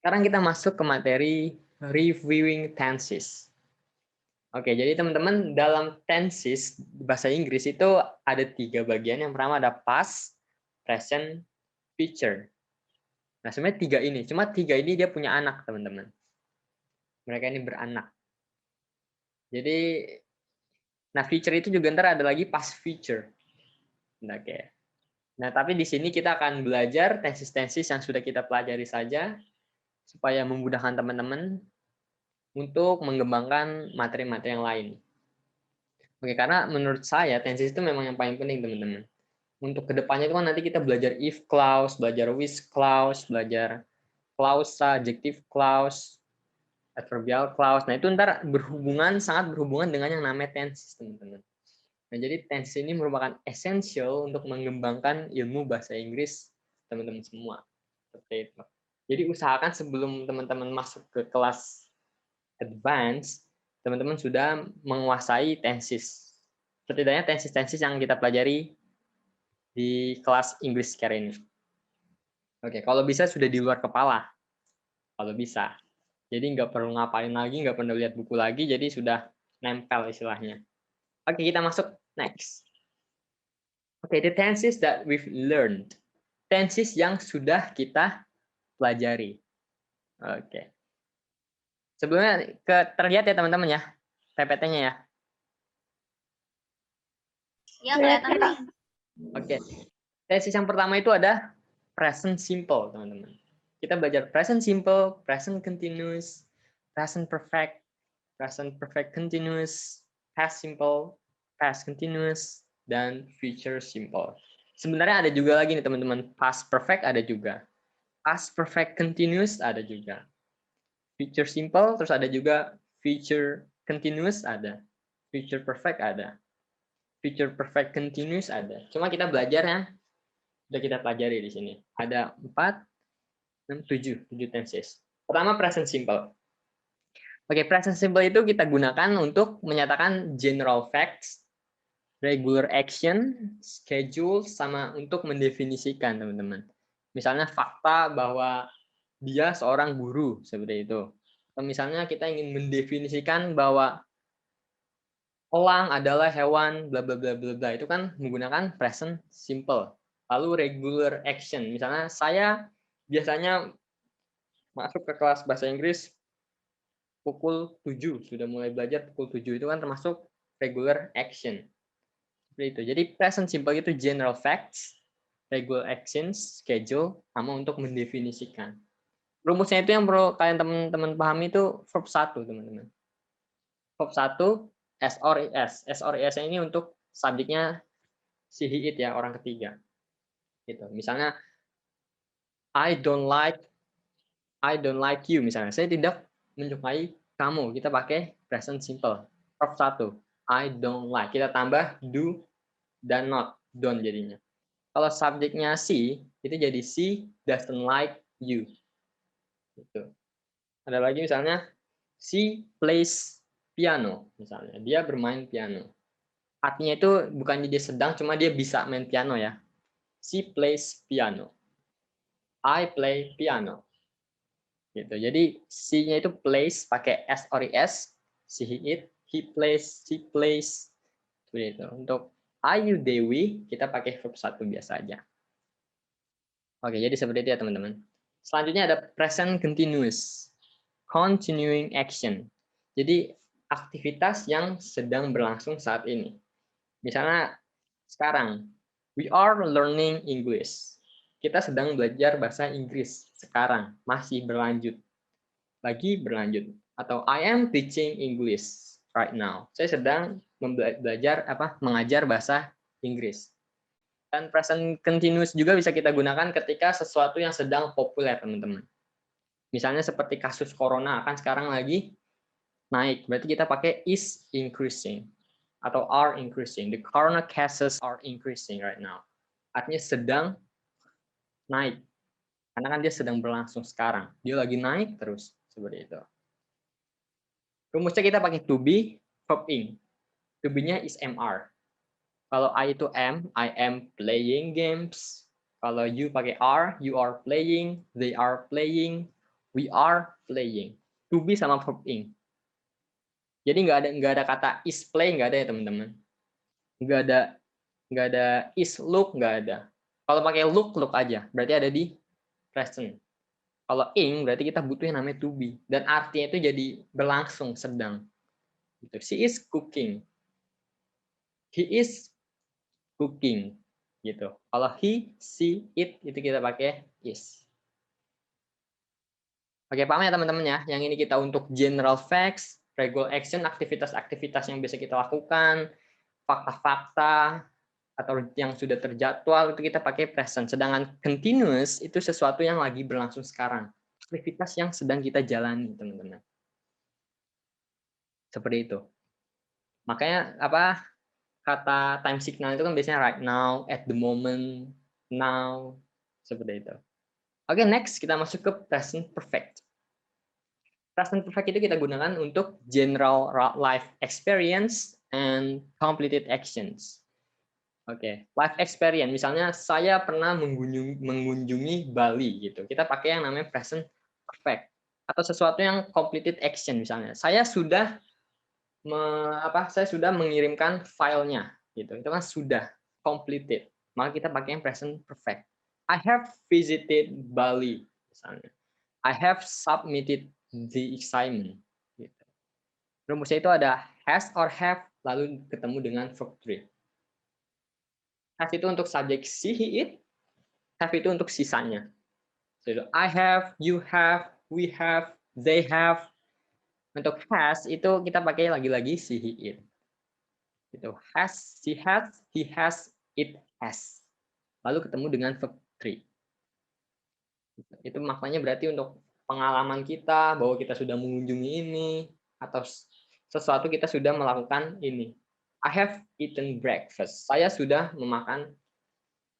Sekarang kita masuk ke materi reviewing tenses. Oke, jadi teman-teman dalam tenses bahasa Inggris itu ada 3 bagian. Yang pertama ada past, present, future. Nah, sebenarnya 3 ini. Cuma 3 ini dia punya anak, teman-teman. Mereka ini beranak. Jadi, nah future itu juga ntar ada lagi past future. Oke. Nah, tapi di sini kita akan belajar tenses-tenses yang sudah kita pelajari saja, supaya memudahkan teman-teman untuk mengembangkan materi-materi yang lain. Oke, karena menurut saya tenses itu memang yang paling penting, teman-teman. Untuk kedepannya itu kan nanti kita belajar if clause, belajar with clause, belajar clausa, adjective clause, adverbial clause. Nah, itu ntar sangat berhubungan dengan yang namanya tenses, teman-teman. Nah, jadi tenses ini merupakan esensial untuk mengembangkan ilmu bahasa Inggris teman-teman semua. Seperti itu. Jadi usahakan sebelum teman-teman masuk ke kelas advance, teman-teman sudah menguasai tenses. Setidaknya tenses-tenses yang kita pelajari di kelas Inggris sekarang ini. Oke, kalau bisa sudah di luar kepala. Kalau bisa. Jadi nggak perlu ngapain lagi, nggak perlu lihat buku lagi, jadi sudah nempel istilahnya. Oke, kita masuk next. Oke, the tenses that we've learned. Tenses yang sudah kita pelajari. Oke. Sebelumnya terlihat ya teman-teman ya, PPT-nya ya. Ya, kelihatan nih. Oke. Tenses yang pertama itu ada present simple, teman-teman. Kita belajar present simple, present continuous, present perfect continuous, past simple, past continuous, dan future simple. Sebenarnya ada juga lagi nih teman-teman, past perfect ada juga. Past perfect continuous ada juga. Future simple, terus ada juga future continuous ada. Future perfect ada. Future perfect continuous ada. Cuma kita belajar yang sudah kita pelajari di sini. Ada 4, 6, 7 tenses. Pertama present simple. Oke, present simple itu kita gunakan untuk menyatakan general facts, regular action, schedule, sama untuk mendefinisikan, teman-teman. Misalnya fakta bahwa dia seorang guru, seperti itu. Atau misalnya kita ingin mendefinisikan bahwa elang adalah hewan, bla bla bla bla bla. Itu kan menggunakan present simple. Lalu regular action. Misalnya saya biasanya masuk ke kelas bahasa Inggris pukul 7, sudah mulai belajar pukul 7, itu kan termasuk regular action. Seperti itu. Jadi present simple itu general facts, regular actions, schedule, sama untuk mendefinisikan. Rumusnya itu yang perlu kalian teman-teman pahami itu verb 1, teman-teman. Verb 1, S or is. S or is ini untuk subjeknya si he it ya, orang ketiga. Gitu. Misalnya I don't like you misalnya. Saya tidak menyukai kamu. Kita pakai present simple. Verb 1. I don't like. Kita tambah do dan not. Don't jadinya. Kalau subjeknya she, itu jadi she doesn't like you. Gitu. Ada lagi misalnya she plays piano misalnya. Dia bermain piano. Artinya itu bukannya dia sedang, cuma dia bisa main piano ya. She plays piano. I play piano. Gitu. Jadi she-nya itu plays pakai s or is, she it, he plays, she plays. Seperti itu. Untuk Ayu Dewi kita pakai verb 1 biasa aja. Oke, jadi seperti itu ya teman-teman. Selanjutnya ada present continuous, continuing action. Jadi aktivitas yang sedang berlangsung saat ini. Misalnya sekarang, we are learning English. Kita sedang belajar bahasa Inggris sekarang, masih berlanjut. Lagi berlanjut. Atau I am teaching English right now. Saya sedang mengajar bahasa Inggris. Dan present continuous juga bisa kita gunakan ketika sesuatu yang sedang populer, teman-teman. Misalnya seperti kasus corona, kan sekarang lagi naik. Berarti kita pakai is increasing atau are increasing. The corona cases are increasing right now. Artinya sedang naik. Karena kan dia sedang berlangsung sekarang. Dia lagi naik terus. Seperti itu. Rumusnya kita pakai to be, verb ing. To be-nya is MR. Kalau I itu I am playing games. Kalau you pakai are, you are playing, they are playing, We are playing. To be sama verb ing. Jadi nggak ada kata is play, nggak ada ya teman-teman. Nggak ada is look, nggak ada. Kalau pakai look aja, berarti ada di present. Kalau ing berarti kita butuh yang namanya to be, dan artinya itu jadi berlangsung, sedang. Gitu. She is cooking. He is cooking. Gitu. Kalau he, she, it itu kita pakai is. Oke, paham ya teman-teman ya? Yang ini kita untuk general facts, regular action, aktivitas-aktivitas yang bisa kita lakukan, fakta-fakta, atau yang sudah terjadwal, itu kita pakai present. Sedangkan continuous itu sesuatu yang lagi berlangsung sekarang. Aktivitas yang sedang kita jalani, teman-teman. Seperti itu. Makanya kata time signal itu kan biasanya right now, at the moment, now, seperti itu. Oke, next kita masuk ke present perfect. Present perfect itu kita gunakan untuk general life experience and completed actions. Oke, life experience. Misalnya saya pernah mengunjungi Bali gitu. Kita pakai yang namanya present perfect. Atau sesuatu yang completed action misalnya. Saya sudah mengirimkan filenya gitu. Itu kan sudah completed. Maka kita pakai yang present perfect. I have visited Bali misalnya. I have submitted the assignment. Gitu. Rumusnya itu ada has or have, lalu ketemu dengan verb 3. Has itu untuk subjek she, he, it. Have itu untuk sisanya. So, I have, you have, we have, they have. Untuk has itu kita pakai lagi-lagi she, he, it. Itu has, she has, he has, it has. Lalu ketemu dengan verb 3. Itu maknanya berarti untuk pengalaman kita bahwa kita sudah mengunjungi ini atau sesuatu kita sudah melakukan ini. I have eaten breakfast. Saya sudah memakan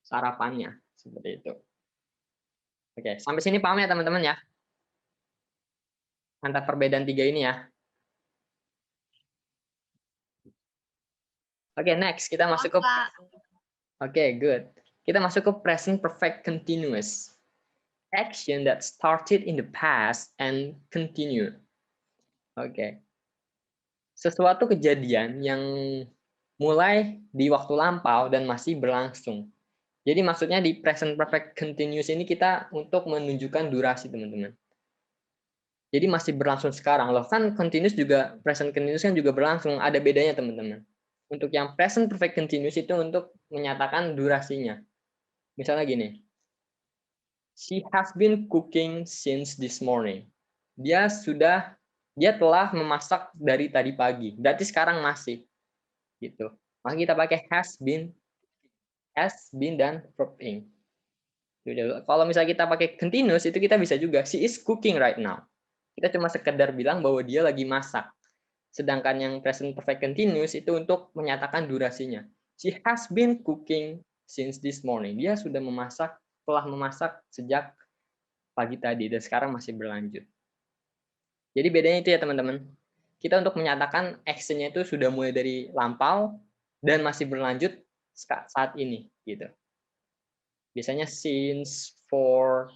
sarapannya, seperti itu. Oke, sampai sini paham ya teman-teman ya? Antara perbedaan tiga ini ya. Oke, next kita masuk ke good. Kita masuk ke present perfect continuous. Action that started in the past and continue. Oke. Sesuatu kejadian yang mulai di waktu lampau dan masih berlangsung. Jadi maksudnya di present perfect continuous ini kita untuk menunjukkan durasi, teman-teman. Jadi masih berlangsung sekarang. Loh kan continuous juga, present continuous kan juga berlangsung. Ada bedanya, teman-teman. Untuk yang present perfect continuous itu untuk menyatakan durasinya. Misalnya gini. She has been cooking since this morning. Dia telah memasak dari tadi pagi. Berarti sekarang masih. Gitu. Maka kita pakai has been dan verb ing. Kalau misalnya kita pakai continuous itu kita bisa juga she is cooking right now. Kita cuma sekedar bilang bahwa dia lagi masak. Sedangkan yang present perfect continuous itu untuk menyatakan durasinya. She has been cooking since this morning. Dia sudah telah memasak sejak pagi tadi dan sekarang masih berlanjut. Jadi bedanya itu ya teman-teman. Kita untuk menyatakan action-nya itu sudah mulai dari lampau dan masih berlanjut saat ini gitu. Biasanya since, for,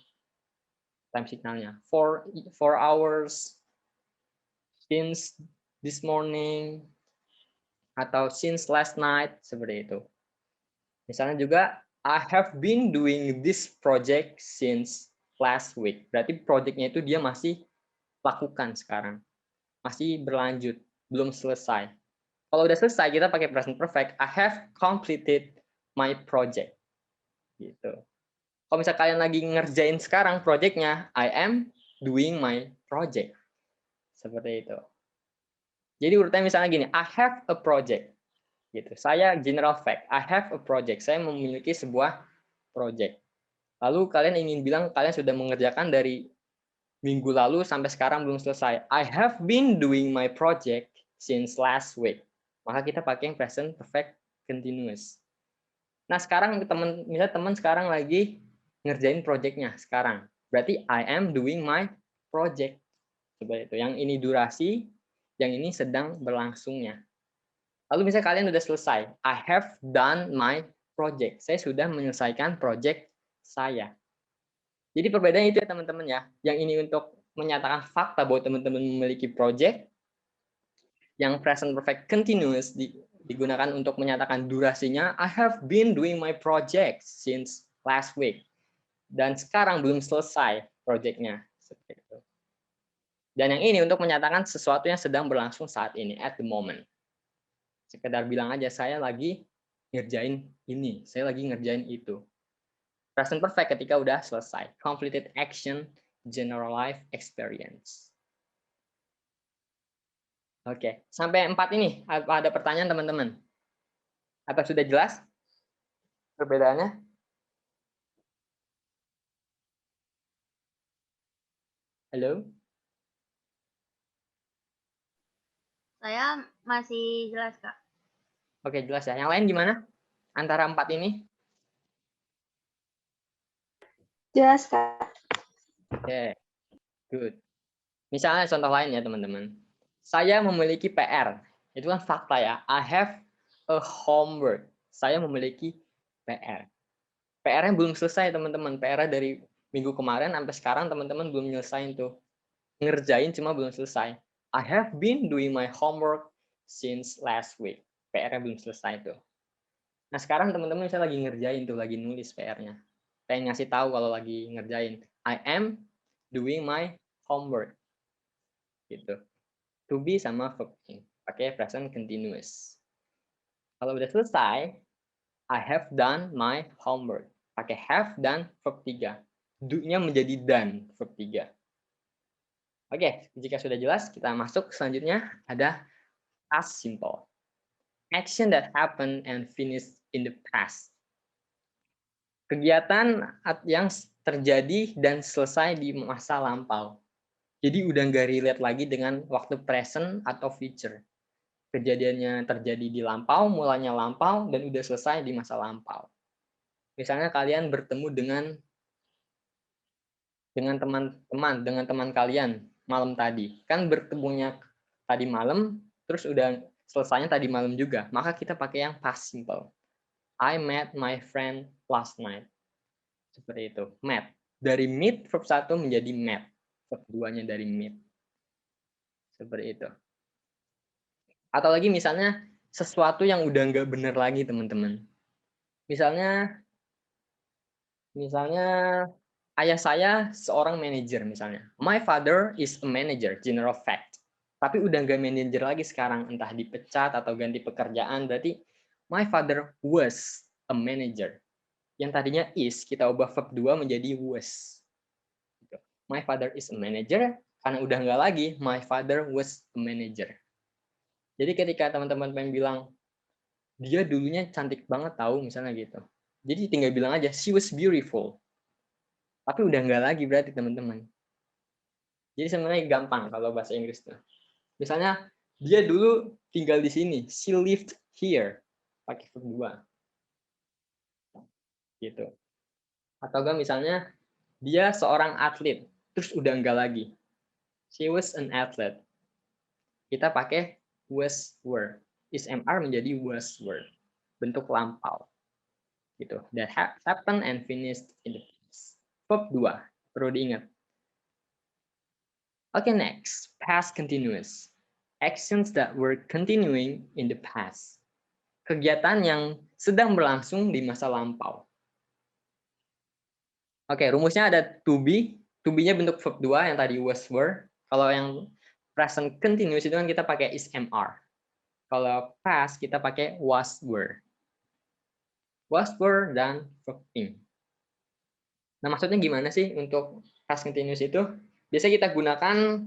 time signalnya 4 hours, since this morning, atau since last night, seperti itu. Misalnya juga I have been doing this project since last week. Berarti projectnya itu dia masih lakukan sekarang, masih berlanjut, belum selesai. Kalau udah selesai kita pakai present perfect. I have completed my project. Gitu. Kalau misalnya kalian lagi ngerjain sekarang projectnya, I am doing my project. Seperti itu. Jadi urutannya misalnya gini, I have a project. Gitu. Saya general fact, I have a project. Saya memiliki sebuah project. Lalu kalian ingin bilang kalian sudah mengerjakan dari minggu lalu sampai sekarang belum selesai. I have been doing my project since last week. Maka kita pakai yang present perfect continuous. Nah sekarang misalnya teman sekarang lagi ngerjain projectnya sekarang. Berarti I am doing my project. Seperti itu. Yang ini durasi, yang ini sedang berlangsungnya. Lalu misalnya kalian sudah selesai, I have done my project. Saya sudah menyelesaikan project saya. Jadi perbedaannya itu ya teman-teman ya. Yang ini untuk menyatakan fakta bahwa teman-teman memiliki project. Yang present perfect continuous digunakan untuk menyatakan durasinya. I have been doing my project since last week. Dan sekarang belum selesai projectnya. Dan yang ini untuk menyatakan sesuatu yang sedang berlangsung saat ini, at the moment. Sekedar bilang aja, saya lagi ngerjain ini, saya lagi ngerjain itu. Present perfect ketika udah selesai. Completed action, general life experience. Oke, sampai 4 ini ada pertanyaan teman-teman? Apa sudah jelas perbedaannya? Halo? Saya masih jelas, Kak. Oke, jelas ya. Yang lain gimana? Antara 4 ini? Jelas, Kak. Oke, good. Misalnya contoh lain ya, teman-teman. Saya memiliki PR. Itu kan fakta ya. I have a homework. Saya memiliki PR. PR-nya belum selesai, teman-teman. PR-nya dari minggu kemarin sampai sekarang teman-teman belum nyelesain tuh. Ngerjain cuma belum selesai. I have been doing my homework since last week. PR-nya belum selesai tuh. Nah, sekarang teman-teman saya lagi ngerjain tuh, lagi nulis PR-nya. Pengen ngasih tahu kalau lagi ngerjain. I am doing my homework. Gitu. To be sama verb in. Pakai present continuous. Kalau udah selesai, I have done my homework. Pakai have dan verb 3. Do-nya menjadi done, verb 3. Oke, jika sudah jelas, kita masuk selanjutnya ada past simple. Action that happened and finished in the past. Kegiatan yang terjadi dan selesai di masa lampau. Jadi udah nggak relate lagi dengan waktu present atau future. Kejadiannya terjadi di lampau, mulanya lampau, dan udah selesai di masa lampau. Misalnya kalian bertemu dengan teman kalian malam tadi. Kan bertemunya tadi malam, terus udah selesainya tadi malam juga. Maka kita pakai yang past simple. I met my friend last night. Seperti itu. Met. Dari meet, verb 1 menjadi met. Verb 2-nya dari meet. Seperti itu. Atau lagi misalnya sesuatu yang udah nggak bener lagi, teman-teman. Misalnya ayah saya seorang manajer misalnya. My father is a manager, general fact. Tapi udah nggak manajer lagi sekarang. Entah dipecat atau ganti pekerjaan. Berarti my father was a manager. Yang tadinya is, kita ubah verb 2 menjadi was. My father is a manager, karena udah nggak lagi, my father was a manager. Jadi ketika teman-teman pengen bilang, dia dulunya cantik banget tahu, misalnya gitu. Jadi tinggal bilang aja, she was beautiful. Tapi udah nggak lagi berarti teman-teman. Jadi sebenarnya gampang kalau bahasa Inggris tuh. Misalnya, dia dulu tinggal di sini, she lived here. Pakai verb 2. Gitu. Atau enggak misalnya, dia seorang atlet, terus udah enggak lagi. She was an athlete. Kita pakai was were. Is MR menjadi was were. Bentuk lampau. Gitu. That happened and finished in the past. Verb 2. Perlu diingat. Okay, next. Past continuous. Actions that were continuing in the past. Kegiatan yang sedang berlangsung di masa lampau. Oke, rumusnya ada to be. To be-nya bentuk verb 2 yang tadi was were. Kalau yang present continuous itu kan kita pakai is MR. Kalau past kita pakai was were. Was were dan verb in. Nah, maksudnya gimana sih untuk past continuous itu? Biasanya kita gunakan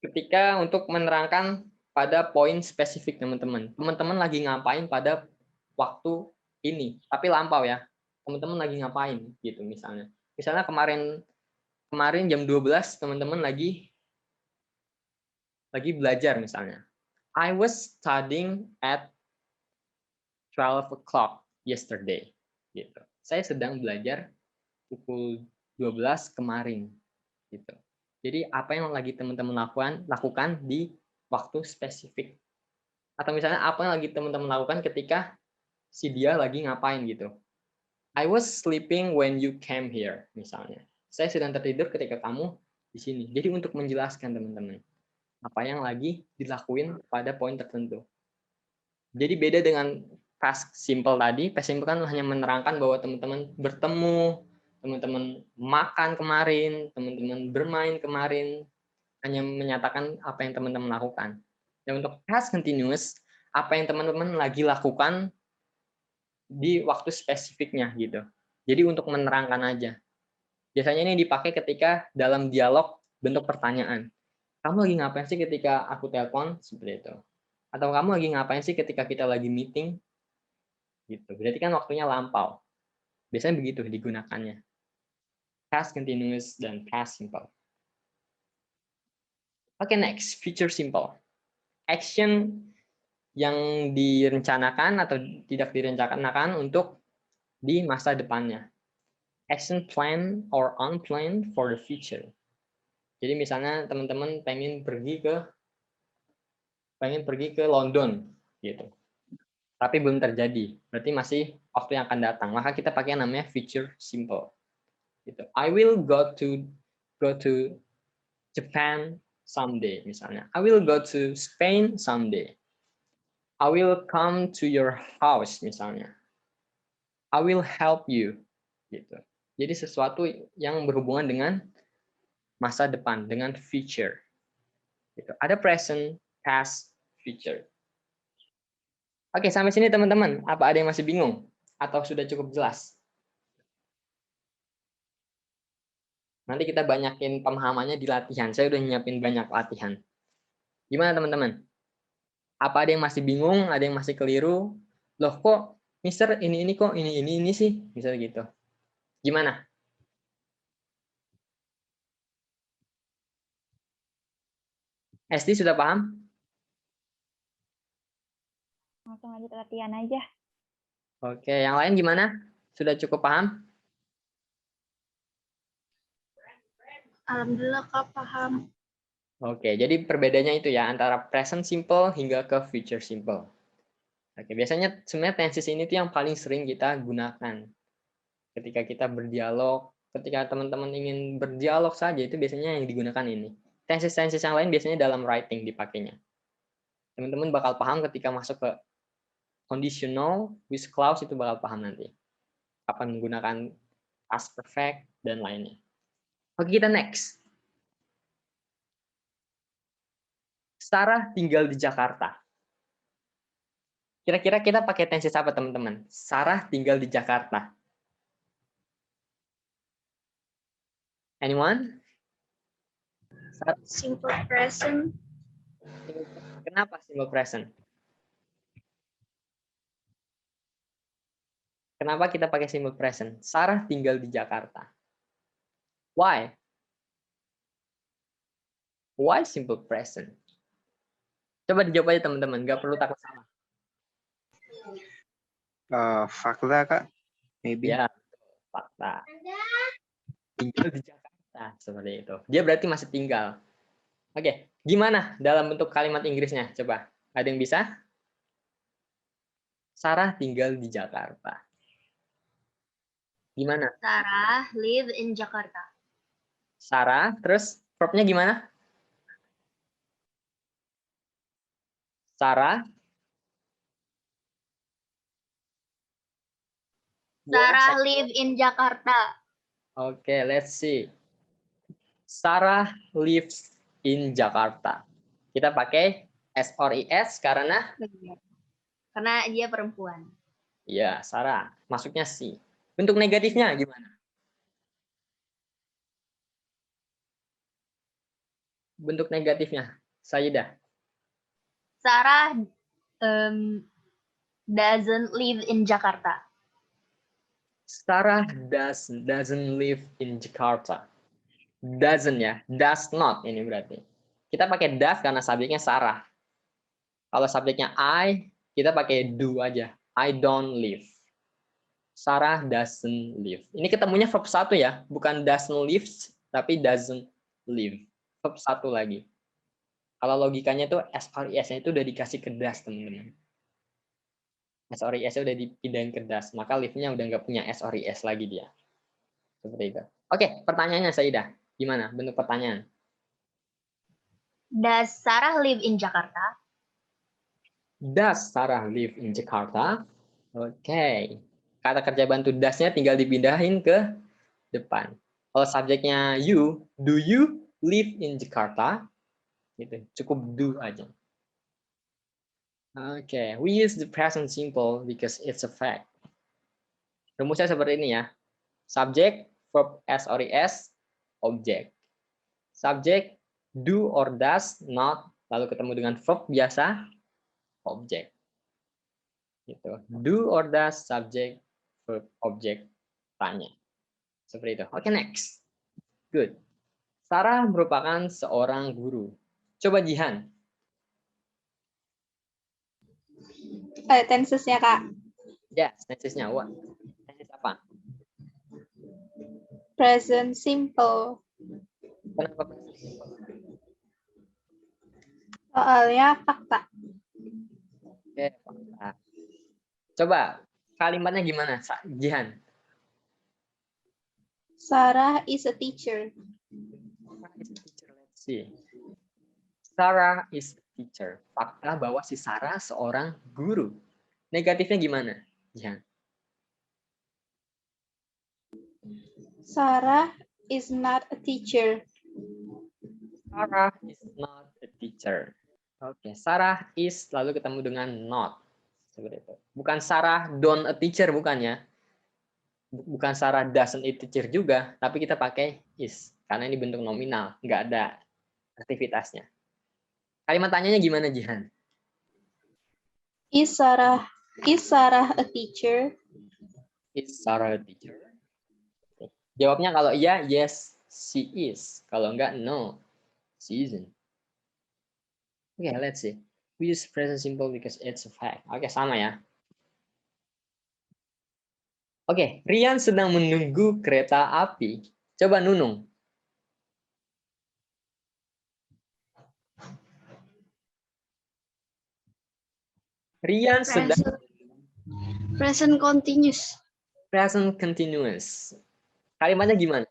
ketika untuk menerangkan pada poin spesifik, teman-teman. Teman-teman lagi ngapain pada waktu ini, tapi lampau ya. Teman-teman lagi ngapain gitu misalnya. Misalnya kemarin jam 12 teman-teman lagi belajar misalnya. I was studying at 12 o'clock yesterday. Gitu. Saya sedang belajar pukul 12 kemarin. Gitu. Jadi apa yang lagi teman-teman lakukan di waktu spesifik. Atau misalnya apa yang lagi teman-teman lakukan ketika si dia lagi ngapain gitu. I was sleeping when you came here, misalnya. Saya sedang tertidur ketika kamu di sini. Jadi untuk menjelaskan teman-teman apa yang lagi dilakuin pada poin tertentu. Jadi beda dengan past simple tadi. Past simple kan hanya menerangkan bahwa teman-teman bertemu, teman-teman makan kemarin, teman-teman bermain kemarin, hanya menyatakan apa yang teman-teman lakukan. Dan untuk past continuous, apa yang teman-teman lagi lakukan di waktu spesifiknya gitu. Jadi untuk menerangkan aja. Biasanya ini dipakai ketika dalam dialog bentuk pertanyaan. Kamu lagi ngapain sih ketika aku telepon? Seperti itu. Atau kamu lagi ngapain sih ketika kita lagi meeting? Gitu. Berarti kan waktunya lampau. Biasanya begitu digunakannya. Past continuous dan past simple. Oke, next. Future simple. Action yang direncanakan atau tidak direncanakan untuk di masa depannya. Action plan or unplanned for the future. Jadi misalnya teman-teman pengen pergi ke London gitu. Tapi belum terjadi. Berarti masih waktu yang akan datang. Maka kita pakai yang namanya future simple. Gitu. I will go to Japan someday misalnya. I will go to Spain someday. I will come to your house misalnya. I will help you gitu. Jadi sesuatu yang berhubungan dengan masa depan, dengan future. Gitu. Ada present, past, future. Oke, sampai sini teman-teman. Apa ada yang masih bingung? Atau sudah cukup jelas? Nanti kita banyakin pemahamannya di latihan. Saya udah nyiapin banyak latihan. Gimana teman-teman? Apa ada yang masih bingung? Ada yang masih keliru? Loh kok, Mister ini kok ini sih? Misalnya gitu. Gimana? SD sudah paham? Langsung lanjut latihan aja. Oke, yang lain gimana? Sudah cukup paham? Alhamdulillah Kak paham. Oke, jadi perbedaannya itu ya antara present simple hingga ke future simple. Oke, biasanya sebenarnya tenses ini tuh yang paling sering kita gunakan ketika kita berdialog. Ketika teman-teman ingin berdialog saja itu biasanya yang digunakan ini. Tenses-tenses yang lain biasanya dalam writing dipakainya. Teman-teman bakal paham ketika masuk ke conditional with clause itu bakal paham nanti. Kapan menggunakan past perfect dan lainnya. Oke, kita next. Sarah tinggal di Jakarta. Kira-kira kita pakai tenses apa teman-teman? Sarah tinggal di Jakarta. Anyone? Simple present. Kenapa simple present? Kenapa kita pakai simple present? Sarah tinggal di Jakarta. Why? Why simple present? Coba dijawab aja teman-teman, nggak perlu takut salah. Fakta Kak, maybe. Ya, fakta. Tinggal di Jakarta, seperti itu. Dia berarti masih tinggal. Oke, gimana dalam bentuk kalimat Inggrisnya? Coba, ada yang bisa? Sarah tinggal di Jakarta. Gimana? Sarah live in Jakarta. Sarah, terus verb-nya gimana? Sarah. Sarah live in Jakarta. Oke, let's see. Sarah lives in Jakarta. Kita pakai S or IS karena Karena dia perempuan. ya, Sarah. Masuknya si. Bentuk negatifnya gimana? Bentuk negatifnya, Sayyidah. Sarah doesn't live in Jakarta. Sarah doesn't live in Jakarta. Doesn't ya, does not ini berarti. Kita pakai does karena subjeknya Sarah. Kalau subjeknya I, kita pakai do aja. I don't live. Sarah doesn't live. Ini ketemunya verb 1 ya, bukan doesn't live, tapi doesn't live. Verb 1 lagi. Kalau logikanya tuh SRIS-nya itu udah dikasih ke does, teman-teman. SRIS-nya udah dipindahin ke does, maka live-nya udah nggak punya SRIS lagi dia. Seperti itu. Oke, pertanyaannya Sayyidah. Gimana bentuk pertanyaan? Does Sarah live in Jakarta? Does Sarah live in Jakarta? Oke. Kata kerja bantu does-nya tinggal dipindahin ke depan. Kalau subjeknya you, do you live in Jakarta? Gitu. Cukup do aja. Oke, we use the present simple because it's a fact. Rumusnya seperti ini ya. Subject, verb s or is, object. Subject, do or does, not, lalu ketemu dengan verb biasa, object. Gitu. Do or does, subject, verb, object, tanya. Seperti itu. Oke, next. Good. Sarah merupakan seorang guru. Coba Jihan. Tensesnya, Kak. Ya, tensesnya. Wah, tenses apa? Present simple. Kenapa present simple? Soalnya fakta. Oke, fakta. Coba kalimatnya gimana, Jihan? Sarah is a teacher. Let's see. Sarah is a teacher. Fakta bahwa si Sarah seorang guru. Negatifnya gimana, Jihan? Sarah is not a teacher. Sarah is not a teacher. Oke, Sarah is lalu ketemu dengan not. Seperti itu. Bukan Sarah don't a teacher, bukan ya. Bukan Sarah doesn't a teacher juga, tapi kita pakai is. Karena ini bentuk nominal, nggak ada aktivitasnya. Kalimat tanyanya gimana, Jihan? Is Sarah a teacher? Is Sarah a teacher? Jawabnya kalau iya, yes, she is. Kalau enggak, no, she isn't. Oke, let's see. We use present simple because it's a fact. Oke, sama ya. Oke, Rian sedang menunggu kereta api. Coba Nunung. Rian sedang Present continuous. present continuous. Kalimatnya gimana?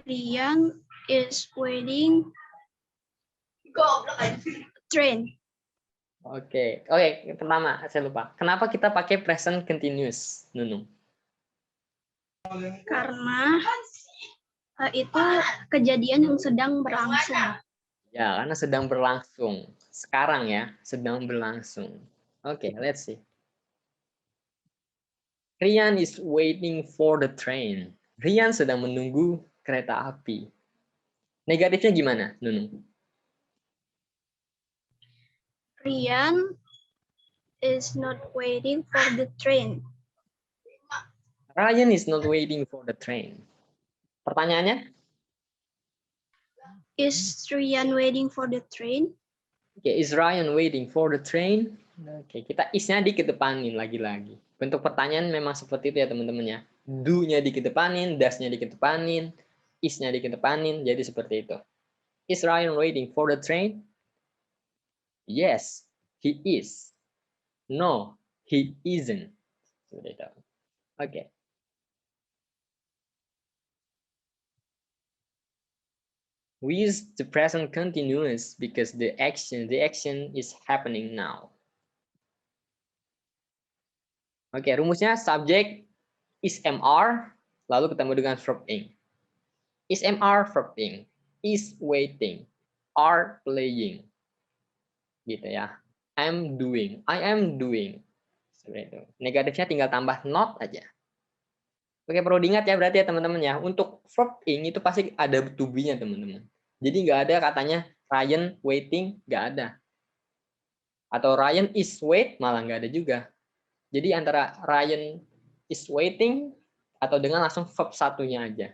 Rian is waiting train. Oke, pertama saya lupa. Kenapa kita pakai present continuous, Nunung? Karena itu kejadian yang sedang berlangsung. Ya, karena sedang berlangsung. Sekarang ya, sedang berlangsung. Oke, let's see. Rian is waiting for the train. Rian sedang menunggu kereta api. Negatifnya gimana, Nunung? Rian is not waiting for the train. Ryan is not waiting for the train. Pertanyaannya? Is Rian waiting for the train? Oke, is Ryan waiting for the train? Oke, kita is-nya dikedepanin lagi-lagi. Bentuk pertanyaan memang seperti itu ya teman-teman ya. Do-nya dikedepanin, does-nya dikedepanin, is-nya dikedepanin, jadi seperti itu. Is Ryan waiting for the train? Yes, he is. No, he isn't. Seperti itu. Oke. We use the present continuous because the action is happening now. Oke, rumusnya subject is MR, lalu ketemu dengan verb ing. Is MR verb ing, is waiting, are playing. Gitu ya. I am doing. Seperti itu. Negatifnya tinggal tambah not aja. Oke, perlu diingat ya berarti ya teman-teman ya. Untuk verb ing itu pasti ada to be-nya teman-teman. Jadi nggak ada katanya Ryan waiting, nggak ada. Atau Ryan is wait, malah nggak ada juga. Jadi antara Ryan is waiting atau dengan langsung verb satunya aja.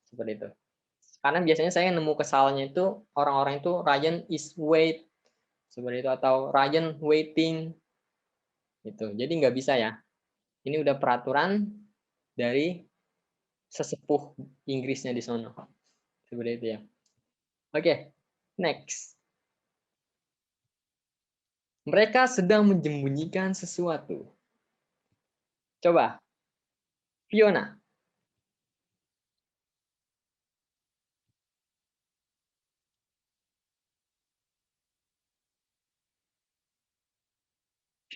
Seperti itu. Karena biasanya saya nemu kesalnya itu orang-orang itu Ryan is wait. Seperti itu. Atau Ryan waiting. Gitu. Jadi nggak bisa ya. Ini udah peraturan dari sesepuh Inggrisnya di sono. Seperti itu ya. Oke, next. Mereka sedang menyembunyikan sesuatu. Coba, Fiona.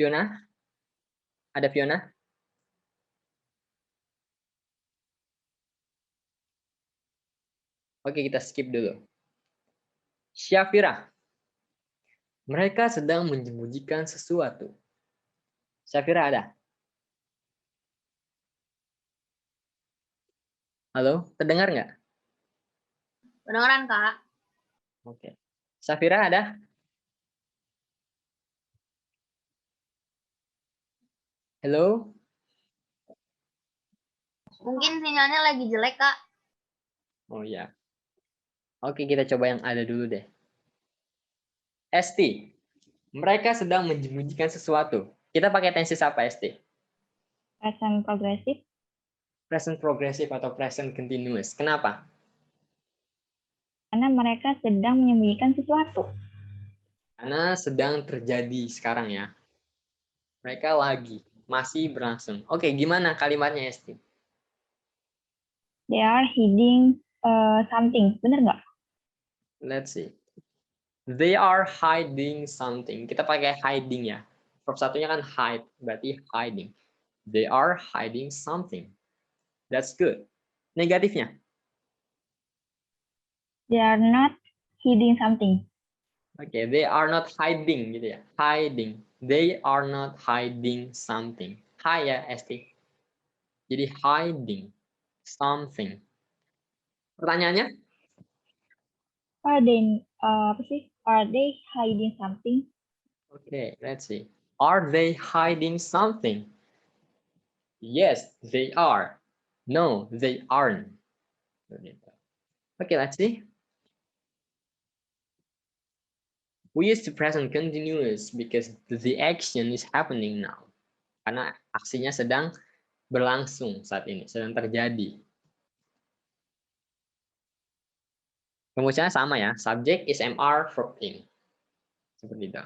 Fiona? Ada Fiona? Oke, kita skip dulu. Syafira. Mereka sedang menyembunyikan sesuatu. Syafira ada? Halo, terdengar nggak? Kedengeran, Kak. Oke. Syafira ada? Halo? Mungkin sinyalnya lagi jelek, Kak. Oh ya. Oke, kita coba yang ada dulu deh. ST. Mereka sedang menyembunyikan sesuatu. Kita pakai tenses apa, ST? Present progressive. Present progressive atau present continuous. Kenapa? Karena mereka sedang menyembunyikan sesuatu. Karena sedang terjadi sekarang ya. Mereka lagi, masih berlangsung. Oke, gimana kalimatnya, ST? They are hiding something. Bener nggak? Let's see. They are hiding something. Kita pakai hiding ya. Verb satunya kan hide, berarti hiding. They are hiding something. That's good. Negatifnya? They are not hiding something. Oke, they are not hiding gitu ya. Hiding. They are not hiding something. Hi ya, ST. Jadi hiding something. Pertanyaannya? Are they apa sih? Are they hiding something? Oke, let's see. Are they hiding something? Yes, they are. No, they aren't. Okay, let's see. We use the present continuous because the action is happening now. Karena aksinya sedang berlangsung saat ini, sedang terjadi. Rumusnya sama ya, subject is MR, verb ing. Seperti itu.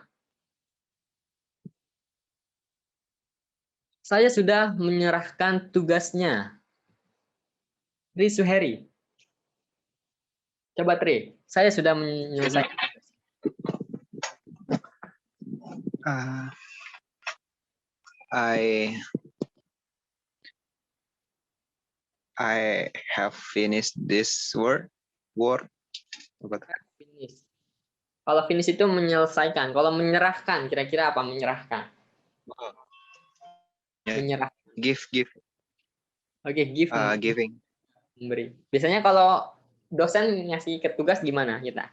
Saya sudah menyerahkan tugasnya. Tri Suheri. Coba Tri, saya sudah menyelesaikan. I have finished this work. Finish. Kalau finish itu menyelesaikan. Kalau menyerahkan, kira-kira apa menyerahkan? Menyerah. Give. Oke, give. Giving. Memberi. Biasanya kalau dosen ngasih ke tugas gimana kita?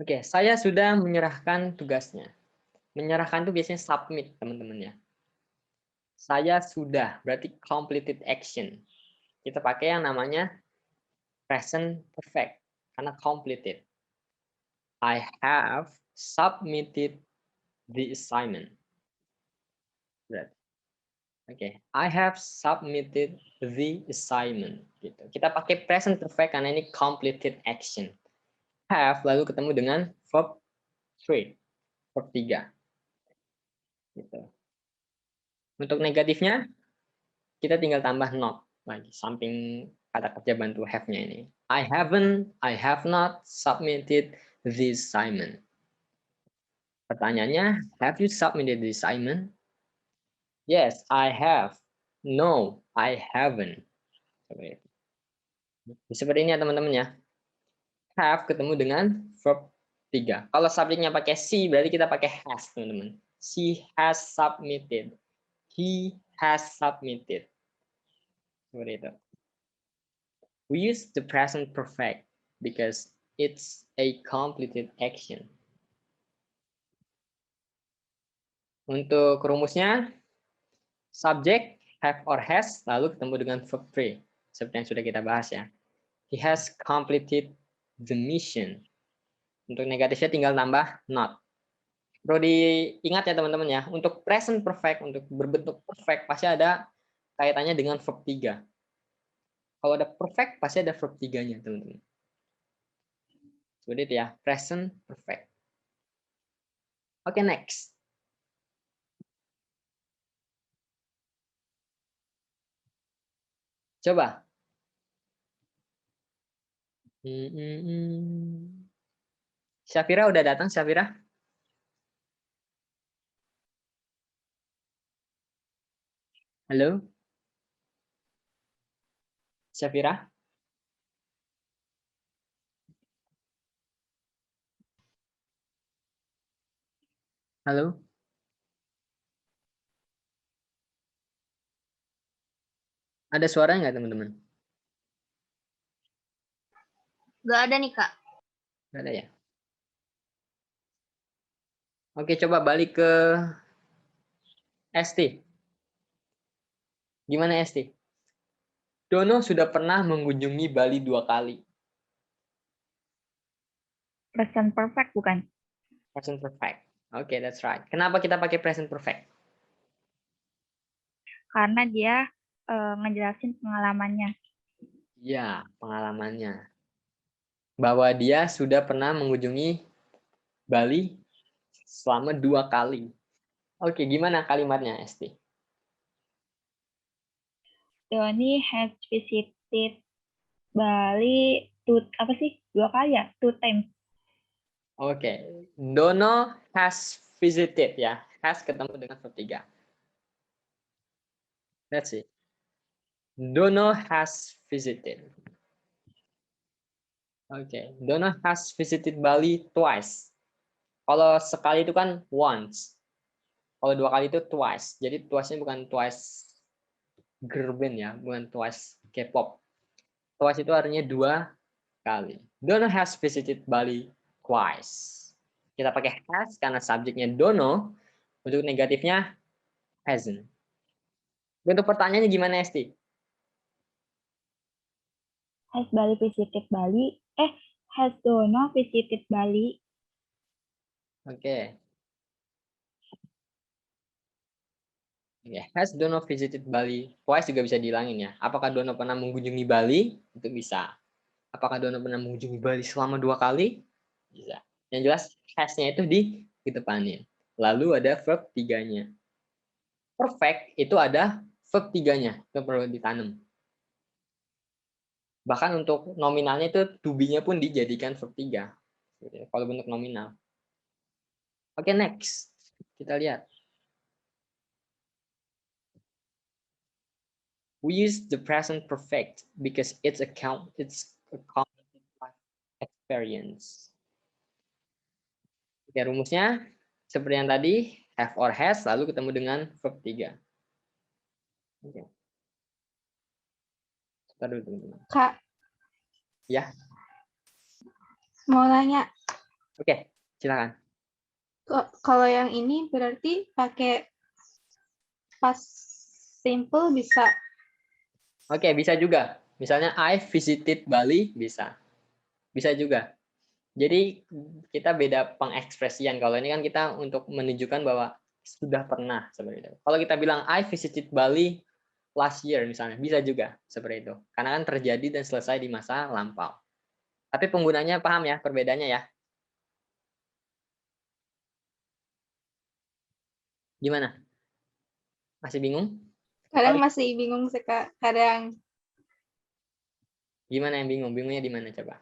Oke, saya sudah menyerahkan tugasnya. Menyerahkan itu biasanya submit, teman-teman ya. Saya sudah, berarti completed action. Kita pakai yang namanya present perfect, karena completed. I have submitted the assignment. Berarti. Oke, I have submitted the assignment. Gitu. Kita pakai present perfect karena ini completed action. Have lalu ketemu dengan verb 3, verb 3. Gitu. Untuk negatifnya, kita tinggal tambah not lagi, samping kata kerja bantu have-nya ini. I have not submitted the assignment. Pertanyaannya, have you submitted the assignment? Yes, I have. No, I haven't. Seperti ini ya teman-teman ya. Have ketemu dengan verb 3. Kalau subjeknya pakai she, berarti kita pakai has, teman-teman. She has submitted. He has submitted. Seperti itu. We use the present perfect because it's a completed action. Untuk rumusnya, subject, have or has, lalu ketemu dengan verb 3. Seperti yang sudah kita bahas ya. He has completed the mission. Untuk negatifnya tinggal tambah not. Perlu diingat ya teman-teman ya, untuk present perfect, untuk berbentuk perfect, pasti ada kaitannya dengan verb 3. Kalau ada perfect, pasti ada verb 3-nya, teman-teman. Seperti itu ya, present perfect. Oke, next. Coba. Syafira udah datang, Syafira? Halo? Syafira? Halo? Ada suara nggak, teman-teman? Nggak ada nih, Kak. Nggak ada ya? Oke, coba balik ke ST. Gimana ST? Dono sudah pernah mengunjungi Bali 2 kali. Present perfect bukan? Present perfect. Oke, that's right. Kenapa kita pakai present perfect? Karena dia ngejelasin pengalamannya. Ya, pengalamannya. Bahwa dia sudah pernah mengunjungi Bali selama 2 kali. Oke, gimana kalimatnya, ST? Doni has visited Bali apa sih? 2 kali ya? 2 times. Oke, Dono has visited ya. Has ketemu dengan verb 3. That's it. Dono has visited. Oke, Dono has visited Bali twice. Kalau sekali itu kan once. Kalau 2 kali itu twice. Jadi twice-nya bukan twice girl band ya, bukan twice K-pop. Twice itu artinya 2 kali. Dono has visited Bali twice. Kita pakai has karena subjeknya Dono. Untuk negatifnya hasn't. Untuk pertanyaannya gimana, Esti? Has Bali visited Bali? Has Dono visited Bali? Oke. Has Dono visited Bali twice juga bisa dihilangin ya. Apakah Dono pernah mengunjungi Bali? Itu bisa. Apakah Dono pernah mengunjungi Bali selama 2 kali? Bisa. Yang jelas has-nya itu dikedepanin. Lalu ada verb 3-nya. Perfect itu ada verb 3-nya. Itu perlu ditanam. Bahkan untuk nominalnya itu to be-nya pun dijadikan verb 3. Kalau bentuk nominal. Oke, next. Kita lihat. We use the present perfect because it's a cognitive life experience. Oke, rumusnya seperti yang tadi, have or has, lalu ketemu dengan verb 3. Oke. Sebentar dulu, teman-teman. Kak, Ya, mau nanya, oke, silakan. kalau yang ini berarti pakai past simple bisa. Oke, bisa juga. Misalnya, I visited Bali, bisa. Bisa juga. Jadi, kita beda pengekspresian. Kalau ini kan kita untuk menunjukkan bahwa sudah pernah. Seperti itu. Kalau kita bilang, I visited Bali last year, misalnya. Bisa juga seperti itu. Karena kan terjadi dan selesai di masa lampau. Tapi penggunanya paham ya, perbedaannya ya. Gimana? Masih bingung? Kadang masih bingung sih, Kak. Kadang. Gimana yang bingung? Bingungnya di mana coba?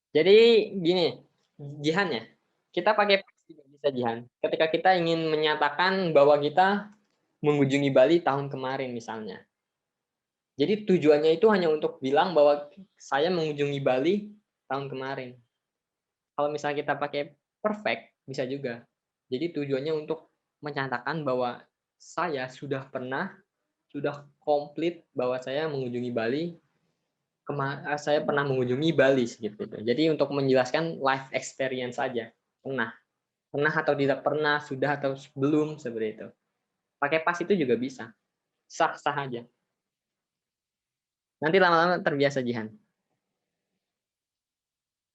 Jadi gini, Jihan ya. Kita pakai juga bisa Jihan. Ketika kita ingin menyatakan bahwa kita mengunjungi Bali tahun kemarin misalnya. Jadi tujuannya itu hanya untuk bilang bahwa saya mengunjungi Bali tahun kemarin. Kalau misalnya kita pakai perfect, bisa juga. Jadi tujuannya untuk menyatakan bahwa saya sudah komplit bahwa saya mengunjungi Bali. Saya pernah mengunjungi Bali gitu. Jadi untuk menjelaskan life experience saja. Pernah atau tidak pernah, sudah atau belum, seperti itu. Pakai pas itu juga bisa. Sah-sah aja. Nanti lama-lama terbiasa, Jihan.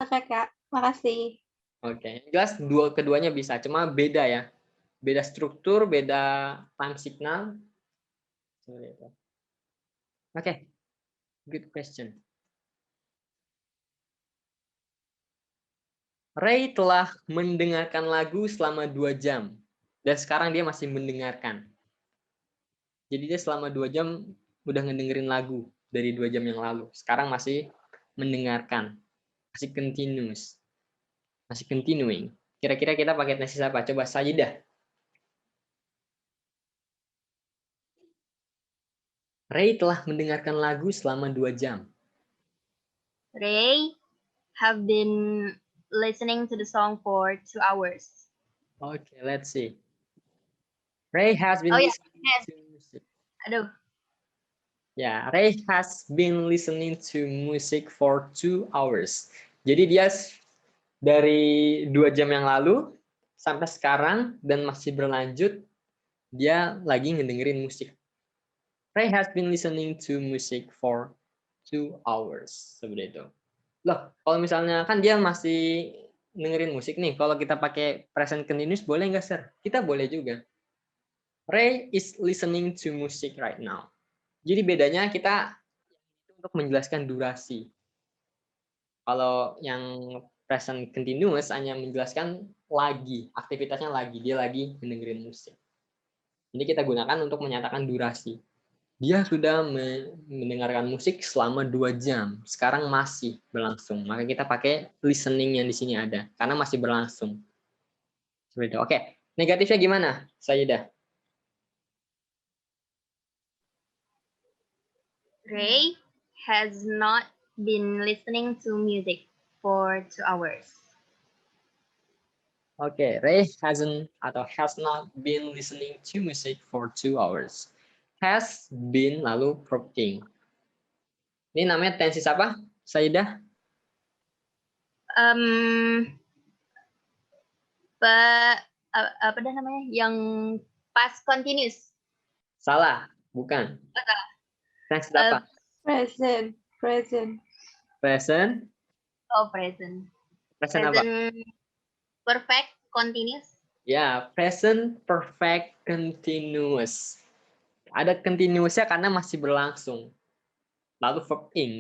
Oke, Kak. Makasih. Oke. Jelas keduanya bisa, cuma beda ya. Beda struktur, beda time signal. Seperti itu. Oke. Good question. Ray telah mendengarkan lagu selama 2 jam. Dan sekarang dia masih mendengarkan. Jadi dia selama 2 jam udah ngedengerin lagu dari 2 jam yang lalu. Sekarang masih mendengarkan. Masih continuous. Masih continuing. Kira-kira kita pakai tenses apa? Coba Sajidah. Ray telah mendengarkan lagu selama 2 jam. Ray have been listening to the song for 2 hours. Okay, let's see. Ray has been Oh, yeah. listening to music. Aduh, Ya, Ray has been listening to music for 2 hours. Jadi dia dari 2 jam yang lalu sampai sekarang dan masih berlanjut, dia lagi ngedengerin musik. Ray has been listening to music for 2 hours. Seperti itu. Loh, kalau misalnya kan dia masih dengerin musik nih, kalau kita pakai present continuous boleh nggak, Sir? Kita boleh juga. Ray is listening to music right now. Jadi bedanya kita untuk menjelaskan durasi. Kalau yang present continuous hanya menjelaskan lagi, aktivitasnya lagi, dia lagi mendengerin musik. Ini kita gunakan untuk menyatakan durasi. Dia sudah mendengarkan musik selama 2 jam, sekarang masih berlangsung. Maka kita pakai listening yang di sini ada, karena masih berlangsung. Seperti itu. Oke, negatifnya gimana, Sayyidah? Ray has not been listening to music for 2 hours. Oke, Ray hasn't atau has not been listening to music for 2 hours. Has been lalu verb ing. Ini namanya tenses apa, Sayyidah? Apa dah namanya? Yang past continuous. Salah, bukan. Tenses apa? Present. Present. Present. Oh, present. Present apa? Perfect continuous. Ya, present perfect continuous. Ada continuousnya karena masih berlangsung. Lalu verb ing,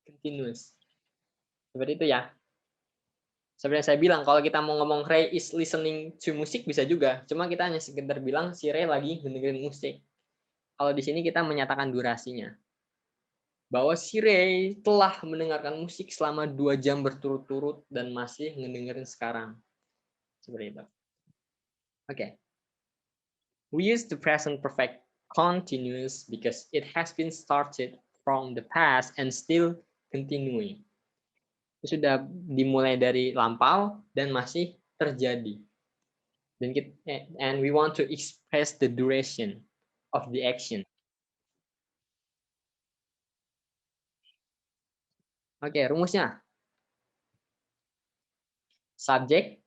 continuous. Seperti itu ya. Seperti yang saya bilang, kalau kita mau ngomong Ray is listening to music bisa juga. Cuma kita hanya sekedar bilang si Ray lagi mendengarin musik. Kalau di sini kita menyatakan durasinya. Bahwa si Ray telah mendengarkan musik selama 2 jam berturut-turut dan masih mendengarin sekarang. Seperti itu. Oke. We use the present perfect continuous because it has been started from the past and still continuing. Itu sudah dimulai dari lampau dan masih terjadi. And we want to express the duration of the action. Oke, rumusnya. Subject,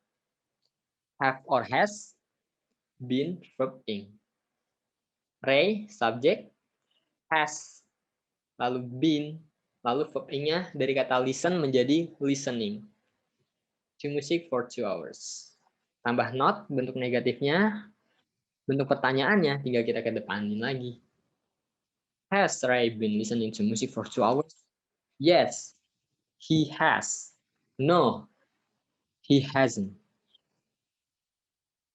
have or has, been, verb ing. Ray, subject, has, lalu been, lalu verb ing-nya dari kata listen menjadi listening. To music for 2 hours. Tambah not, bentuk negatifnya, bentuk pertanyaannya tinggal kita kedepanin lagi. Has Ray been listening to music for 2 hours? Yes, he has. No, he hasn't.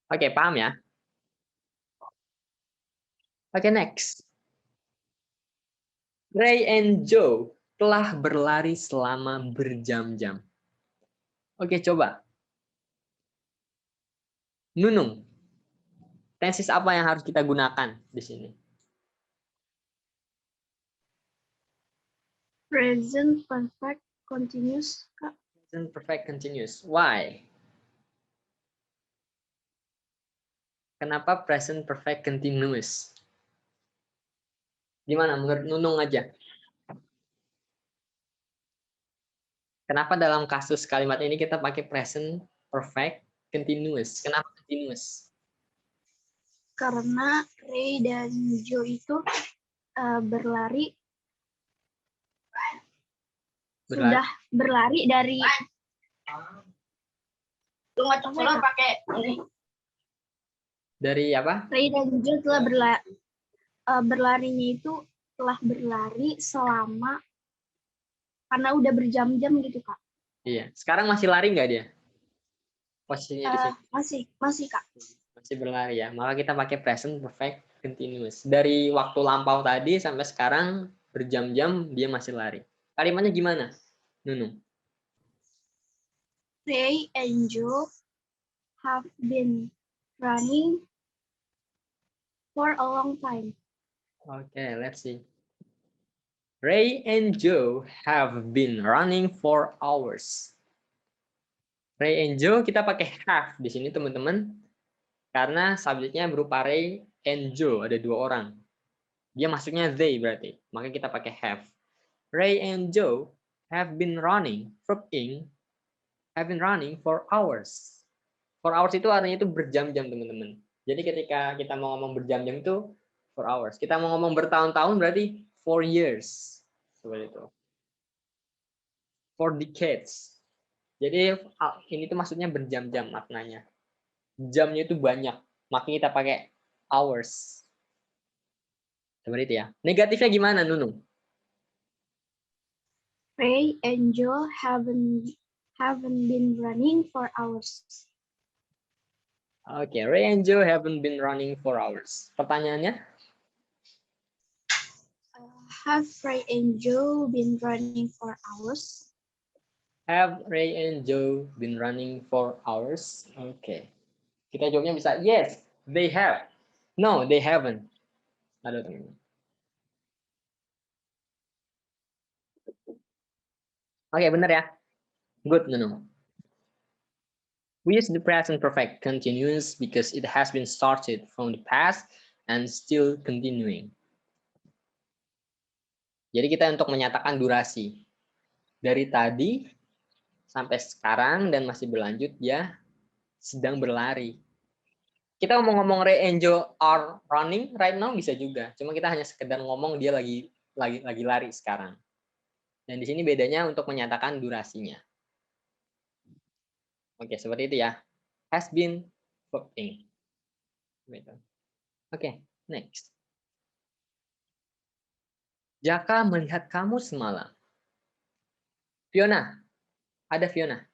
Oke, paham ya? Oke, next. Ray and Joe telah berlari selama berjam-jam. Oke, coba. Nunung. Tenses apa yang harus kita gunakan di sini? Present perfect continuous, Kak. Present perfect continuous. Why? Kenapa present perfect continuous? Gimana menurut Nunung aja? Kenapa dalam kasus kalimat ini kita pakai present perfect continuous? Kenapa continuous? Karena Ray dan Joe itu berlari sudah berlari dari Dari apa? Ray dan Joe telah berlarinya itu telah berlari selama karena udah berjam-jam gitu, Kak. Iya. Sekarang masih lari nggak dia? Posisinya di sini. Masih Kak. Masih berlari ya. Maka kita pakai present perfect continuous. Dari waktu lampau tadi sampai sekarang berjam-jam dia masih lari. Kalimatnya gimana, Nunung? Ray and Joe have been running for a long time. Okay, let's see. Ray and Joe have been running for hours. Ray and Joe kita pakai have di sini teman-teman karena subjeknya berupa Ray and Joe, ada dua orang. Dia masuknya they berarti, maka kita pakai have. Ray and Joe have been running for hours. For hours itu artinya itu berjam-jam teman-teman. Jadi ketika kita mau ngomong berjam-jam itu for hours. Kita mau ngomong bertahun-tahun berarti for years. Seperti itu. For decades. Jadi ini tuh maksudnya berjam-jam maknanya. Jamnya itu banyak, makanya kita pakai hours. Seperti itu ya. Negatifnya gimana, Nunu? Ray and Joe haven't been running for hours. Oke, Ray and Joe haven't been running for hours. Pertanyaannya? Have Ray and Joe been running for hours? Have Ray and Joe been running for hours? Oke. Kita jawabnya bisa yes, they have. No, they haven't. Aduh, teman-teman. Oke, benar ya. Good, Nunu. We use the present perfect continuous because it has been started from the past and still continuing. Jadi kita untuk menyatakan durasi. Dari tadi sampai sekarang dan masih berlanjut, dia sedang berlari. Kita ngomong-ngomong Ray and Joe are running right now bisa juga. Cuma kita hanya sekedar ngomong dia lagi lari sekarang. Dan di sini bedanya untuk menyatakan durasinya. Oke, seperti itu ya. Has been working. Oke, next. Jaka melihat kamu semalam. Fiona. Ada Fiona.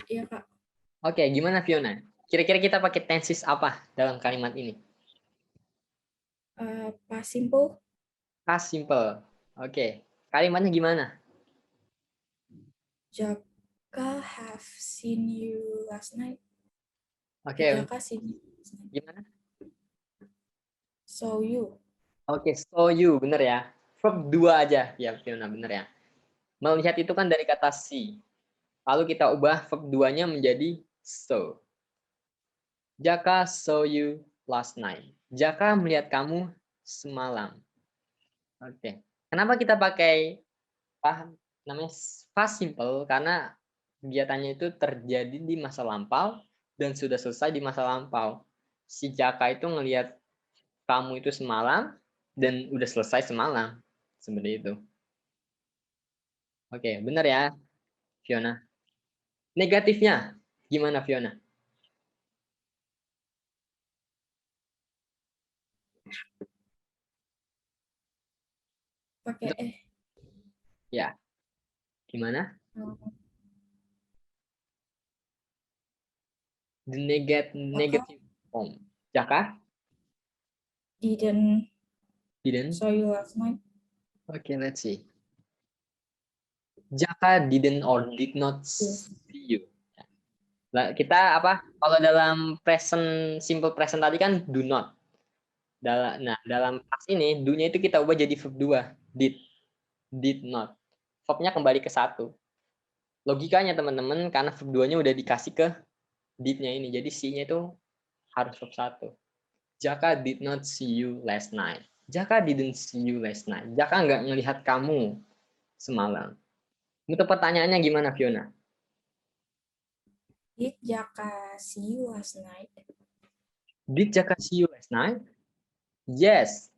Iya, Kak. Oke, gimana Fiona? Kira-kira kita pakai tenses apa dalam kalimat ini? Past simple. Past simple. Oke. Kalimatnya gimana? Jaka have seen you last night. Oke. Jaka seen you last night. Gimana? Saw you. Oke, saw you. Bener ya. Verb 2 aja. Ya, Fiona. Bener ya. Melihat itu kan dari kata see. Lalu kita ubah verb 2-nya menjadi saw. Jaka saw you last night. Jaka melihat kamu semalam. Oke. Kenapa kita pakai namanya past simple? Karena kegiatannya itu terjadi di masa lampau dan sudah selesai di masa lampau. Si Jaka itu ngelihat kamu itu semalam dan udah selesai semalam. Seperti itu. Oke, benar ya, Fiona. Negatifnya gimana, Fiona? Pakai Ya. Gimana? The negative form. Jaka? Didn't Didn't? saw you last night. Okay, let's see. Jaka didn't or did not see you. Nah, kita apa? Kalau dalam present simple present tadi kan do not. Dalam pas ini do-nya itu kita ubah jadi verb 2, did not. Verb-nya kembali ke 1. Logikanya teman-teman karena verb 2-nya udah dikasih ke did-nya ini. Jadi si-nya itu harus verb 1. Jaka did not see you last night. Jaka didn't see you last night. Jaka nggak ngelihat kamu semalam. Untuk pertanyaannya gimana, Fiona? Did Jaka see you last night? Did Jaka see you last night? Yes,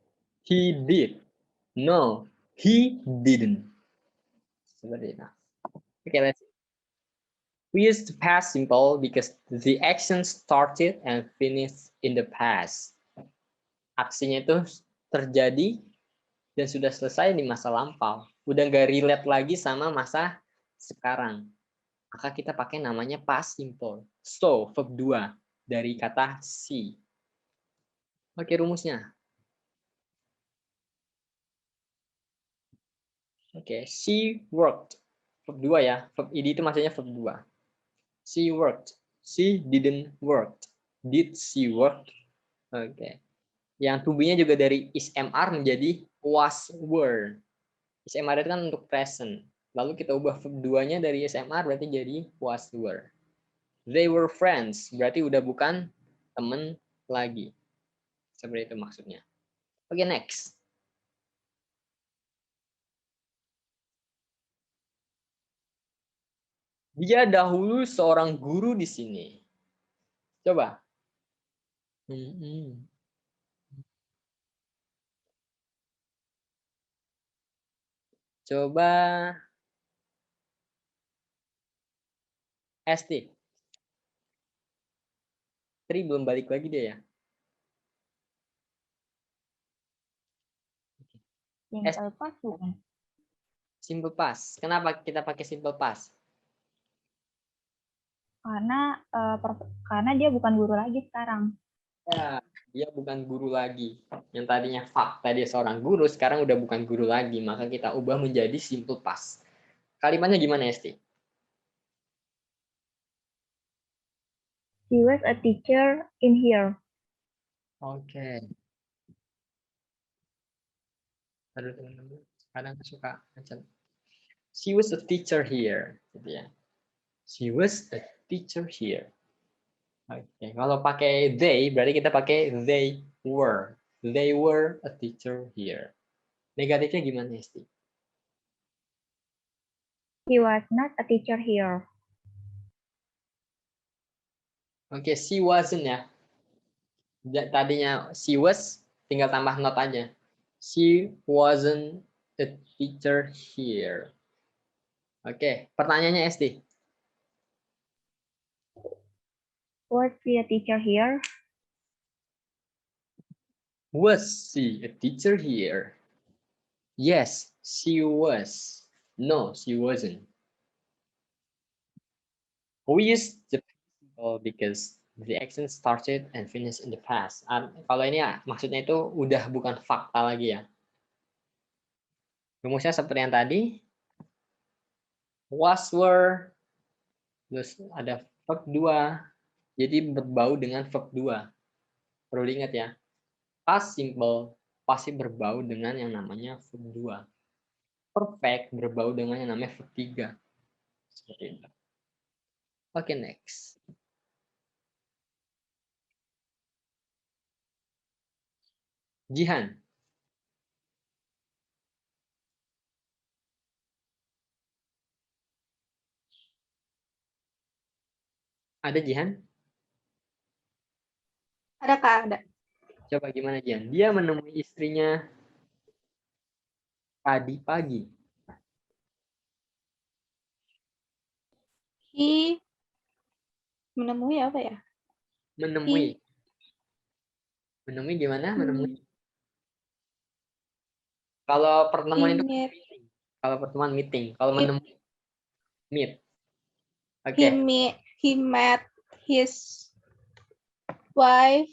he did. No, he didn't. Seperti itu. Okay, let's see. We use the past simple because the action started and finished in the past. Aksinya itu terjadi dan sudah selesai di masa lampau. Udah nggak relate lagi sama masa sekarang. Maka kita pakai namanya past simple. So, verb 2 dari kata see. Oke, rumusnya. Oke, she worked. verb 2 ya. Verb id itu maksudnya verb 2. She worked. She didn't work. Did she work? Oke. Yang to be-nya juga dari is mr menjadi was were. Is mr itu kan untuk present. Lalu kita ubah verb 2-nya dari is mr berarti jadi was were. They were friends. Berarti udah bukan teman lagi. Seperti itu maksudnya. Oke, next. Dia dahulu seorang guru di sini. Coba. Coba ST. Tri belum balik lagi dia ya. Simple past bukan? Simple past. Kenapa kita pakai simple past? Karena dia bukan guru lagi sekarang. Ya, dia bukan guru lagi. Yang tadinya fakta dia seorang guru, sekarang udah bukan guru lagi. Maka kita ubah menjadi simple past. Kalimatnya gimana, Esti? She was a teacher in here. Oke. Aduh, teman-teman. Kadang suka macam. She was a teacher here. Gitu ya. She was a teacher here. Oke, kalau pakai they, berarti kita pakai they were. They were a teacher here. Negatifnya gimana, Esti? He was not a teacher here. Oke, she wasn't ya. Tadinya she was, tinggal tambah not aja. She wasn't a teacher here. Oke, pertanyaannya Esti. Was she a teacher here? Was she a teacher here? Yes, she was. No, she wasn't. We use the principle because the action started and finished in the past. Kalau ini ya, maksudnya itu udah bukan fakta lagi ya. Rumusnya seperti yang tadi. Was, were, terus ada verb 2. Jadi berbau dengan verb 2. Perlu diingat ya. Past simple pasti berbau dengan yang namanya verb 2. Perfect berbau dengan yang namanya verb 3. Seperti itu. Oke, next. Jihan. Ada Jihan? Ada Kak, ada. Coba gimana Jihan? Dia menemui istrinya tadi pagi. He menemui apa ya? Menemui. Menemui gimana? Menemui. Kalau pertemuan itu meeting. Kalau pertemuan meeting. Kalau menemui meet. Oke. He met his wife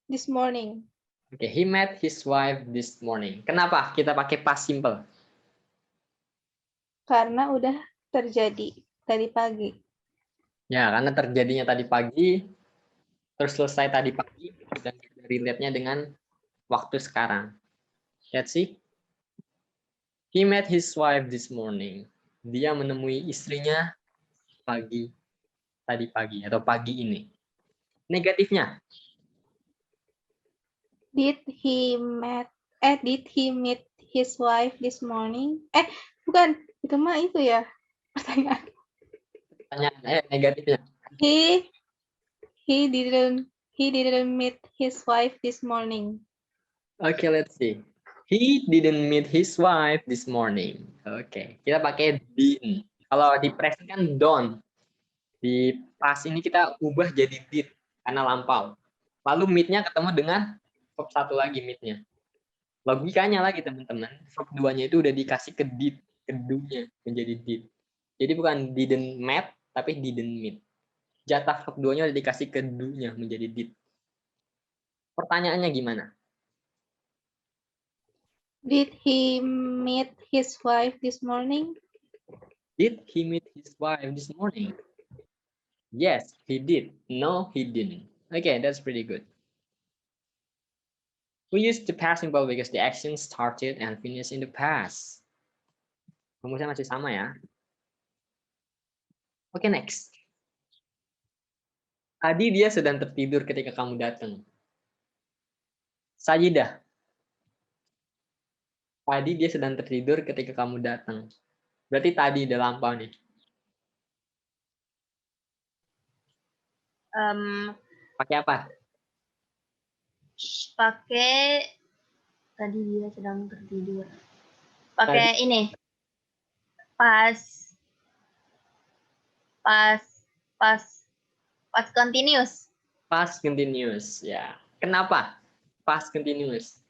this morning. Oke, he met his wife this morning. Kenapa kita pakai past simple? Karena udah terjadi tadi pagi. Ya, karena terjadinya tadi pagi, terus selesai tadi pagi, dan relate-nya dengan waktu sekarang. Let's see. He met his wife this morning. Dia menemui istrinya tadi pagi atau pagi ini. Negatifnya. Did he meet his wife this morning? Bukan, itu mah itu ya. Pertanyaan. Negatifnya. He didn't meet his wife this morning. Okay, let's see. He didn't meet his wife this morning. Oke, kita pakai didn't. Kalau di present kan don't. Di past ini kita ubah jadi did karena lampau. Lalu meet-nya ketemu dengan verb satu lagi meet-nya. Logikanya lagi teman-teman, verb 2-nya itu udah dikasih ke did, ke do-nya menjadi did. Jadi bukan didn't met, tapi didn't meet. Jatah verb 2-nya udah dikasih ke do-nya menjadi did. Pertanyaannya gimana? Did he meet his wife this morning? Did he meet his wife this morning? Yes, he did. No, he didn't. Okay, that's pretty good. We use the past simple because the action started and finished in the past. Rumusnya masih sama ya. Oke, next. Tadi dia sedang tertidur ketika kamu datang. Sajidah. Tadi dia sedang tertidur ketika kamu datang. Berarti tadi udah lampau nih. Pakai apa? Pakai tadi dia sedang tertidur. Pakai ini. Past continuous. Past continuous, ya. Kenapa? Past continuous.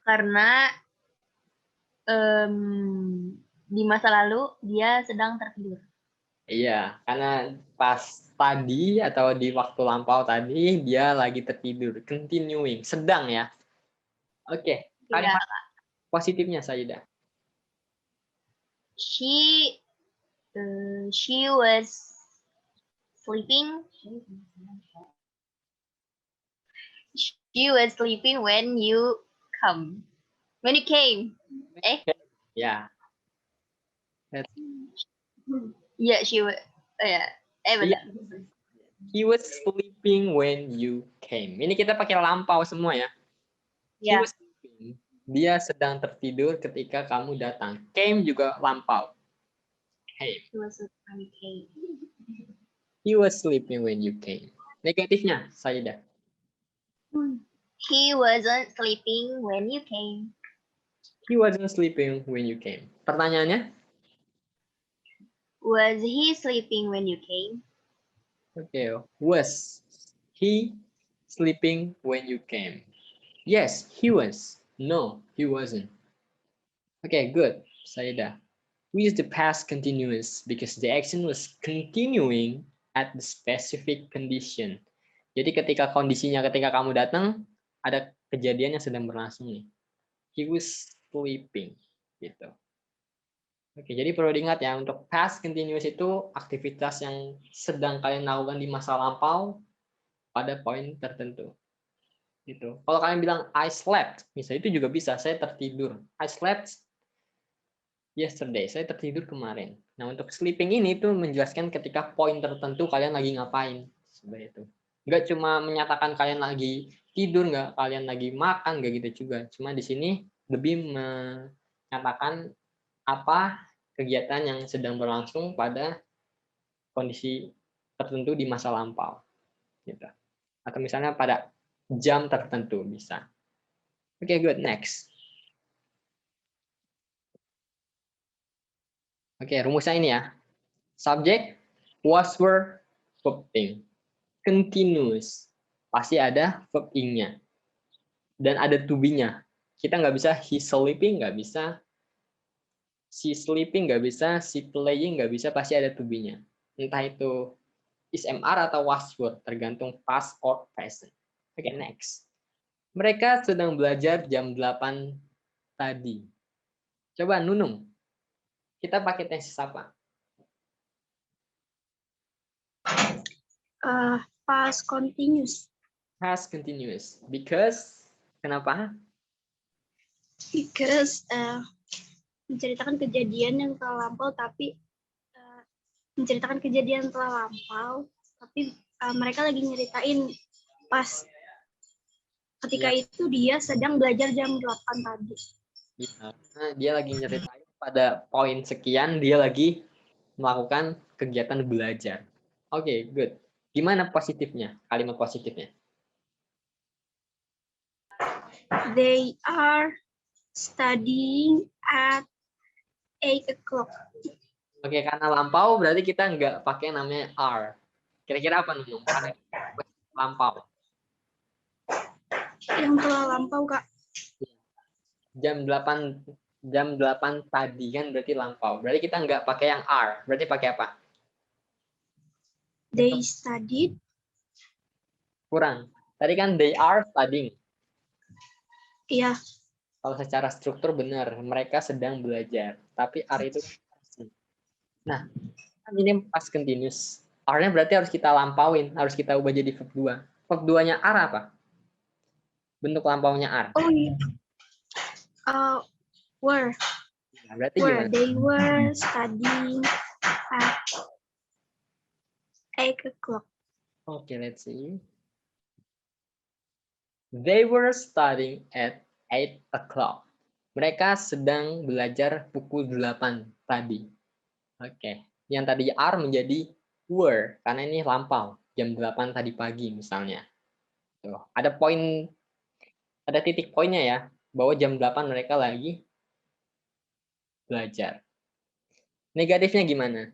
Karena di masa lalu dia sedang tertidur. Iya, karena pas tadi atau di waktu lampau tadi dia lagi tertidur. Continuing, sedang ya. Oke, kalimat positifnya Sayyidah. She was sleeping. She was sleeping when you came. Ya. Yeah, she was. Benar. He was sleeping when you came. Ini kita pakai lampau semua ya. He Ya. was sleeping. Dia sedang tertidur ketika kamu datang. Came juga lampau. Came. He was sleeping when you came. Negatifnya, Sayyidah. He wasn't sleeping when you came. He wasn't sleeping when you came. Pertanyaannya? Was he sleeping when you came? Okay. Was he sleeping when you came? Yes, he was. No, he wasn't. Okay, good. Sayyidah. We use the past continuous because the action was continuing at the specific condition. Jadi ketika kondisinya ketika kamu datang, ada kejadian yang sedang berlangsung nih. He was sleeping, gitu. Oke, jadi perlu diingat ya, untuk past continuous itu aktivitas yang sedang kalian lakukan di masa lampau pada poin tertentu. Gitu. Kalau kalian bilang I slept, misalnya itu juga bisa, saya tertidur. I slept yesterday, saya tertidur kemarin. Nah, untuk sleeping ini itu menjelaskan ketika poin tertentu kalian lagi ngapain. Seperti itu. Enggak cuma menyatakan kalian lagi tidur, enggak kalian lagi makan, enggak gitu juga. Cuma di sini lebih menyatakan apa kegiatan yang sedang berlangsung pada kondisi tertentu di masa lampau. Gitu. Atau misalnya pada jam tertentu bisa. Oke, good. Next. Oke, rumusnya ini ya. Subject, was, were, verb ing. Continuous. Pasti ada verb ing-nya. Dan ada to be-nya. Kita nggak bisa he sleeping, nggak bisa. She sleeping, nggak bisa. She playing, nggak bisa. Pasti ada to be-nya. Entah itu is MR atau was, were. Tergantung past or present. Oke, next. Mereka sedang belajar jam 8 tadi. Coba Nunung. Kita pakai tesis apa? Past continuous. Past continuous. Because, kenapa? Because menceritakan kejadian yang telah lampau, tapi mereka lagi nyeritain pas ketika itu dia sedang belajar jam 8 tadi. Ya, dia lagi nyeritain pada poin sekian, dia lagi melakukan kegiatan belajar. Oke, good. Gimana positifnya? Kalimat positifnya. They are studying at 8 o'clock. Oke, karena lampau berarti kita nggak pakai namanya are. Kira-kira apa Nunung? Karena lampau. Yang telah lampau, Kak. Jam 8 tadi kan berarti lampau. Berarti kita nggak pakai yang are. Berarti pakai apa? They studied. Kurang. Tadi kan they are studying. Iya. Kalau secara struktur benar, mereka sedang belajar. Tapi are itu Nah, kan ini past continuous. Are-nya berarti harus kita lampauin, harus kita ubah jadi verb 2. Verb 2-nya are apa? Bentuk lampaunya are. Oh iya. Were. Nah, berarti Were. gimana? They were studying at 8 o'clock. Oke, let's see. They were studying at 8 o'clock. Mereka sedang belajar pukul 8 tadi. Oke, yang tadi are menjadi were, karena ini lampau, jam 8 tadi pagi misalnya. Tuh, ada titik poinnya ya, bahwa jam 8 mereka lagi belajar. Negatifnya gimana?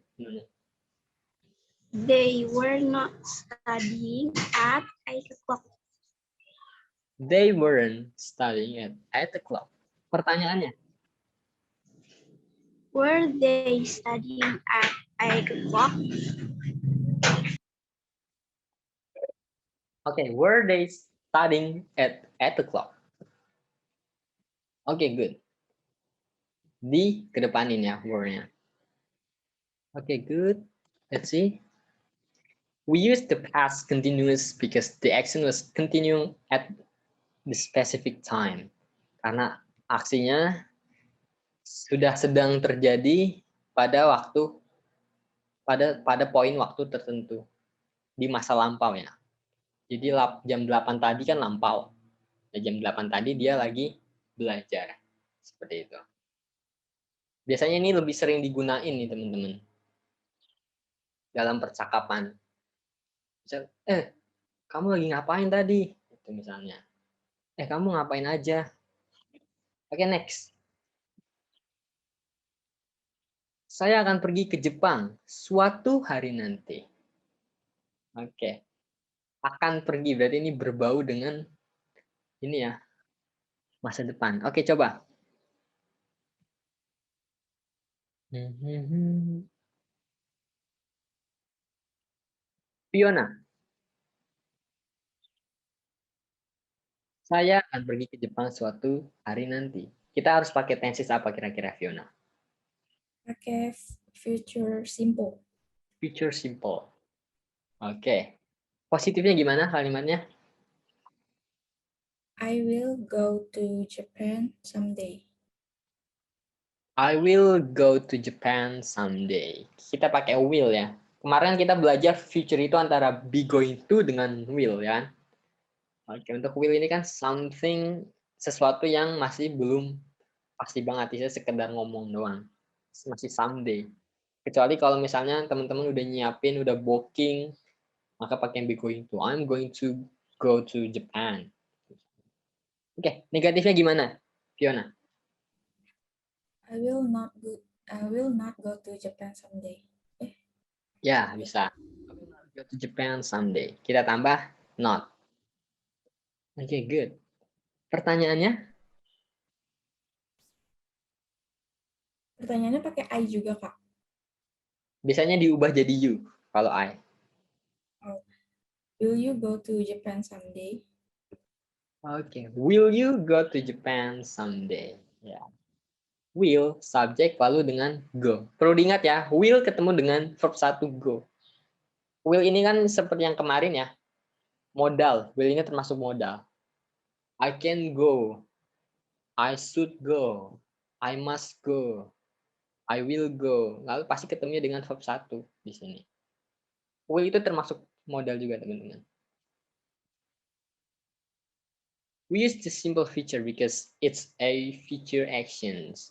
They were not studying at 8 o'clock. They weren't studying at 8 o'clock. Pertanyaannya, Were they studying at 8 o'clock? okay, were they studying at 8 o'clock? Okay, good. Di kedepanin ya were-nya. Okay, good. Let's see. We use the past continuous because the action was continuing at the specific time. Karena aksinya sudah sedang terjadi pada poin waktu tertentu di masa lampau ya. Jadi jam 8 tadi kan lampau. Nah, jam 8 tadi dia lagi belajar. Seperti itu. Biasanya ini lebih sering digunain nih teman-teman. Dalam percakapan. Misal, kamu lagi ngapain tadi? Itu misalnya. Kamu ngapain aja? Oke, next. Saya akan pergi ke Jepang suatu hari nanti. Oke. Akan pergi, berarti ini berbau dengan ini ya, masa depan. Oke, coba. Fiona. Saya akan pergi ke Jepang suatu hari nanti. Kita harus pakai tenses apa kira-kira, Fiona? Pakai future simple. Future simple. Oke. Positifnya gimana kalimatnya? I will go to Japan someday. I will go to Japan someday. Kita pakai will ya. Kemarin kita belajar future itu antara be going to dengan will ya. Oke, untuk will ini kan something, sesuatu yang masih belum pasti banget, bisa sekedar ngomong doang. Masih someday. Kecuali kalau misalnya teman-teman udah nyiapin, udah booking, maka pakai be going to. I'm going to go to Japan. Oke, negatifnya gimana, Fiona? I will not go to Japan someday. Ya, bisa. I will not go to Japan someday. Kita tambah not. Oke, good. Pertanyaannya? Pertanyaannya pakai I juga, Kak. Biasanya diubah jadi you, kalau I. Will you go to Japan someday? Oke, will you go to Japan someday? Ya. Will, subjek lalu dengan go. Perlu diingat ya, will ketemu dengan verb 1 go. Will ini kan seperti yang kemarin ya, modal. Will ini termasuk modal. I can go. I should go. I must go. I will go. Lalu pasti ketemunya dengan verb 1 di sini. Will itu termasuk modal juga, teman-teman. We use the simple feature because it's a feature actions.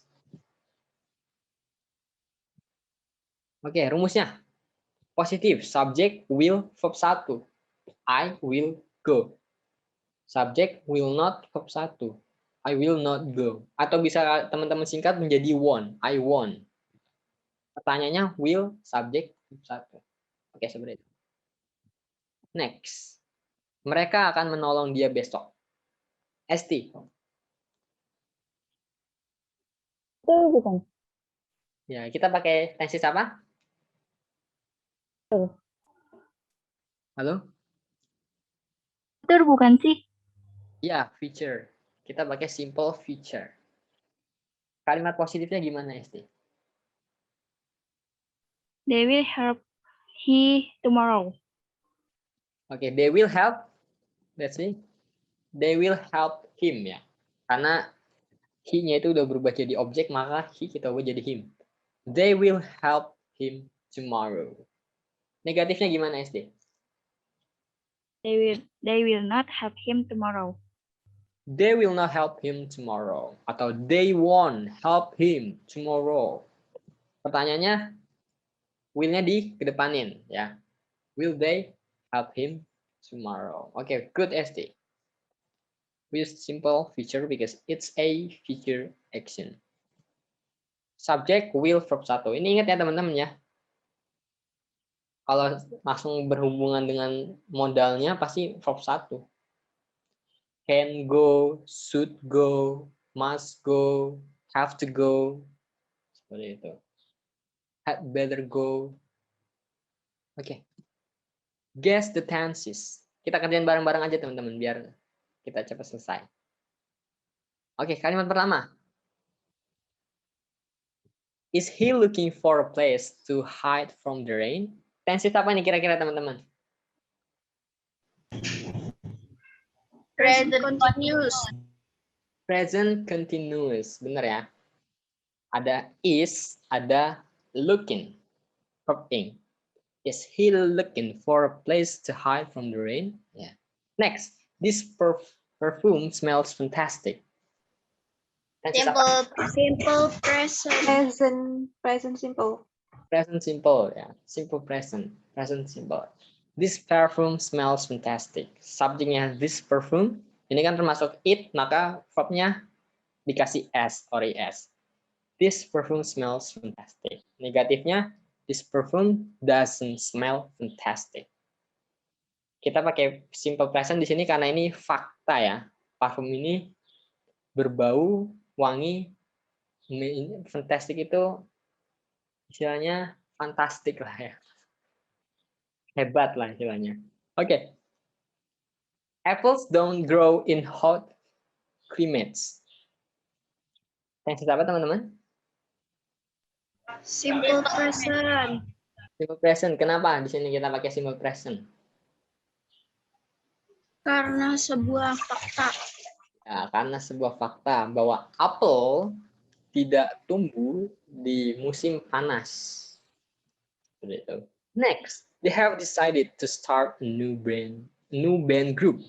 Oke, rumusnya. Positif, subject will, verb 1. I will go. Subject will not, verb 1. I will not go. Atau bisa teman-teman singkat menjadi won't. I won't. Pertanyaannya will, subject, verb 1. Oke, seperti itu. Next. Mereka akan menolong dia besok. ST. Itu bukan. Ya, kita pakai tenses apa? Halo? Itu bukan sih? Ya, feature. Kita pakai simple feature. Kalimat positifnya gimana, ST? They will help he tomorrow. Oke, they will help. Let's see. They will help him ya. Karena he-nya itu udah berubah jadi objek, maka he kita ubah jadi him. They will help him tomorrow. Negatifnya gimana SD? They will not help him tomorrow. They will not help him tomorrow. Atau they won't help him tomorrow. Pertanyaannya, will-nya dikedepanin ya. Will they help him tomorrow? Oke, good SD. We use simple feature because it's a feature action. Subject, will, verb 1. Ini ingat ya teman-teman ya. Kalau langsung berhubungan dengan modalnya pasti verb 1. Can go, should go, must go, have to go. Seperti itu. Had better go. Oke. Guess the tenses. Kita kerjain bareng-bareng aja teman-teman biar kita cepat selesai. Oke, kalimat pertama. Is he looking for a place to hide from the rain? Tenses apa nih kira-kira teman-teman? Present continuous. Present continuous, benar ya. Ada is, ada looking, verb ing. Is he looking for a place to hide from the rain? Yeah. Next, this perfume smells fantastic. Tenses apa? Simple present. Present simple. Present simple ya, simple present simple. This perfume smells fantastic. Subjeknya this perfume, ini kan termasuk it, maka verbnya dikasih s or es. This perfume smells fantastic. Negatifnya, this perfume doesn't smell fantastic. Kita pakai simple present di sini karena ini fakta ya. Parfum ini berbau wangi. Ini fantastic itu istilahnya fantastik lah ya. Hebat lah istilahnya. Oke. Apples don't grow in hot climates. Tenses apa teman-teman? Simple present. Simple present. Kenapa di sini kita pakai simple present? Karena sebuah fakta. Ya, karena sebuah fakta bahwa apel tidak tumbuh di musim panas. Seperti itu. Next, they have decided to start a new band group.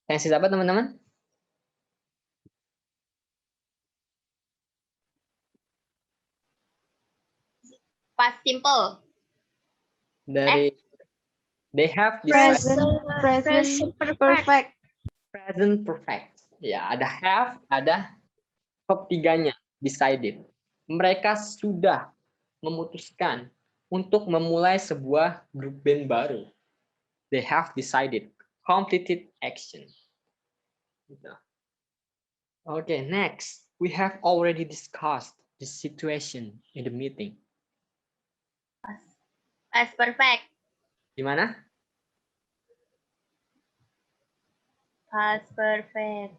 Tenses apa teman-teman? Past simple. Dari they have decided Present perfect. present perfect. Ya, ada have, ada verb tiganya, decided. Mereka sudah memutuskan untuk memulai sebuah grup band baru. They have decided, completed action. Okay, next, we have already discussed the situation in the meeting. Past perfect. Gimana? Past perfect.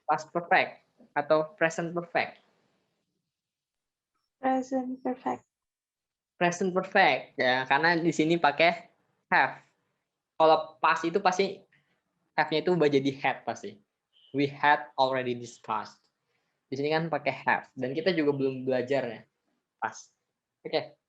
Past perfect atau present perfect? Present perfect. Present perfect ya, karena di sini pakai have. Kalau past itu pasti have-nya itu ubah jadi had pasti. We had already discussed. Di sini kan pakai have dan kita juga belum belajar ya past. Oke.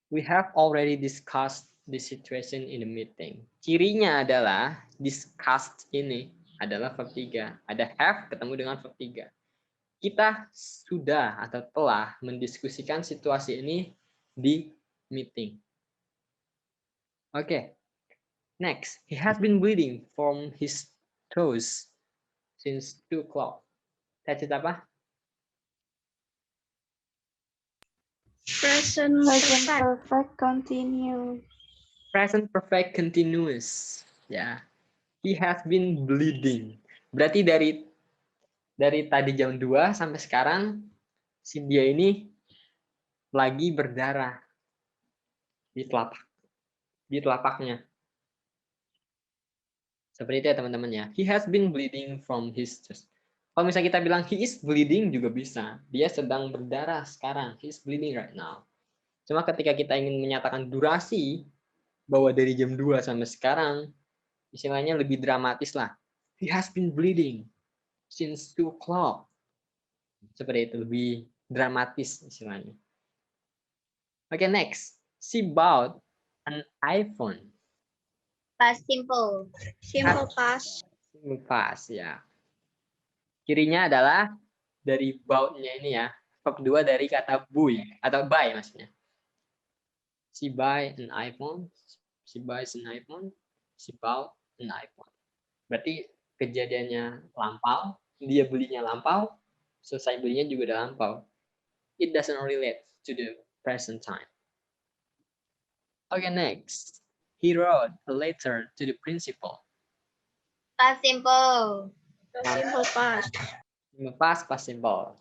We have already discussed the situation in the meeting. Cirinya adalah discussed ini adalah verb 3. Ada have ketemu dengan verb 3. Kita sudah atau telah mendiskusikan situasi ini di meeting. Oke. Next, he has been bleeding from his toes since 2 o'clock. Tenses apa? Present Present perfect. perfect continuous. Present perfect continuous. Ya. He has been bleeding. Berarti dari tadi jam 2 sampai sekarang si dia ini lagi berdarah di telapaknya. Seperti itu ya teman-teman ya. He has been bleeding from his toes. Kalau misalnya kita bilang he is bleeding juga bisa. Dia sedang berdarah sekarang. He is bleeding right now. Cuma ketika kita ingin menyatakan durasi bahwa dari jam 2 sampai sekarang, istilahnya lebih dramatis lah. He has been bleeding since 2 o'clock. Seperti itu, lebih dramatis istilahnya. Oke, next. She bought an iPhone. Past simple. Simple past. Pas ya. Kirinya adalah dari bought-nya ini ya. Verb 2 dari kata buy atau buy maksudnya. She buy an iPhone. She buys an iPhone. She bought an iPhone. Berarti kejadiannya lampau, dia belinya lampau, selesai belinya juga udah lampau. It doesn't relate to the present time. Okay, next. He wrote a letter to the principal. Past simple. Simple past. Past simple.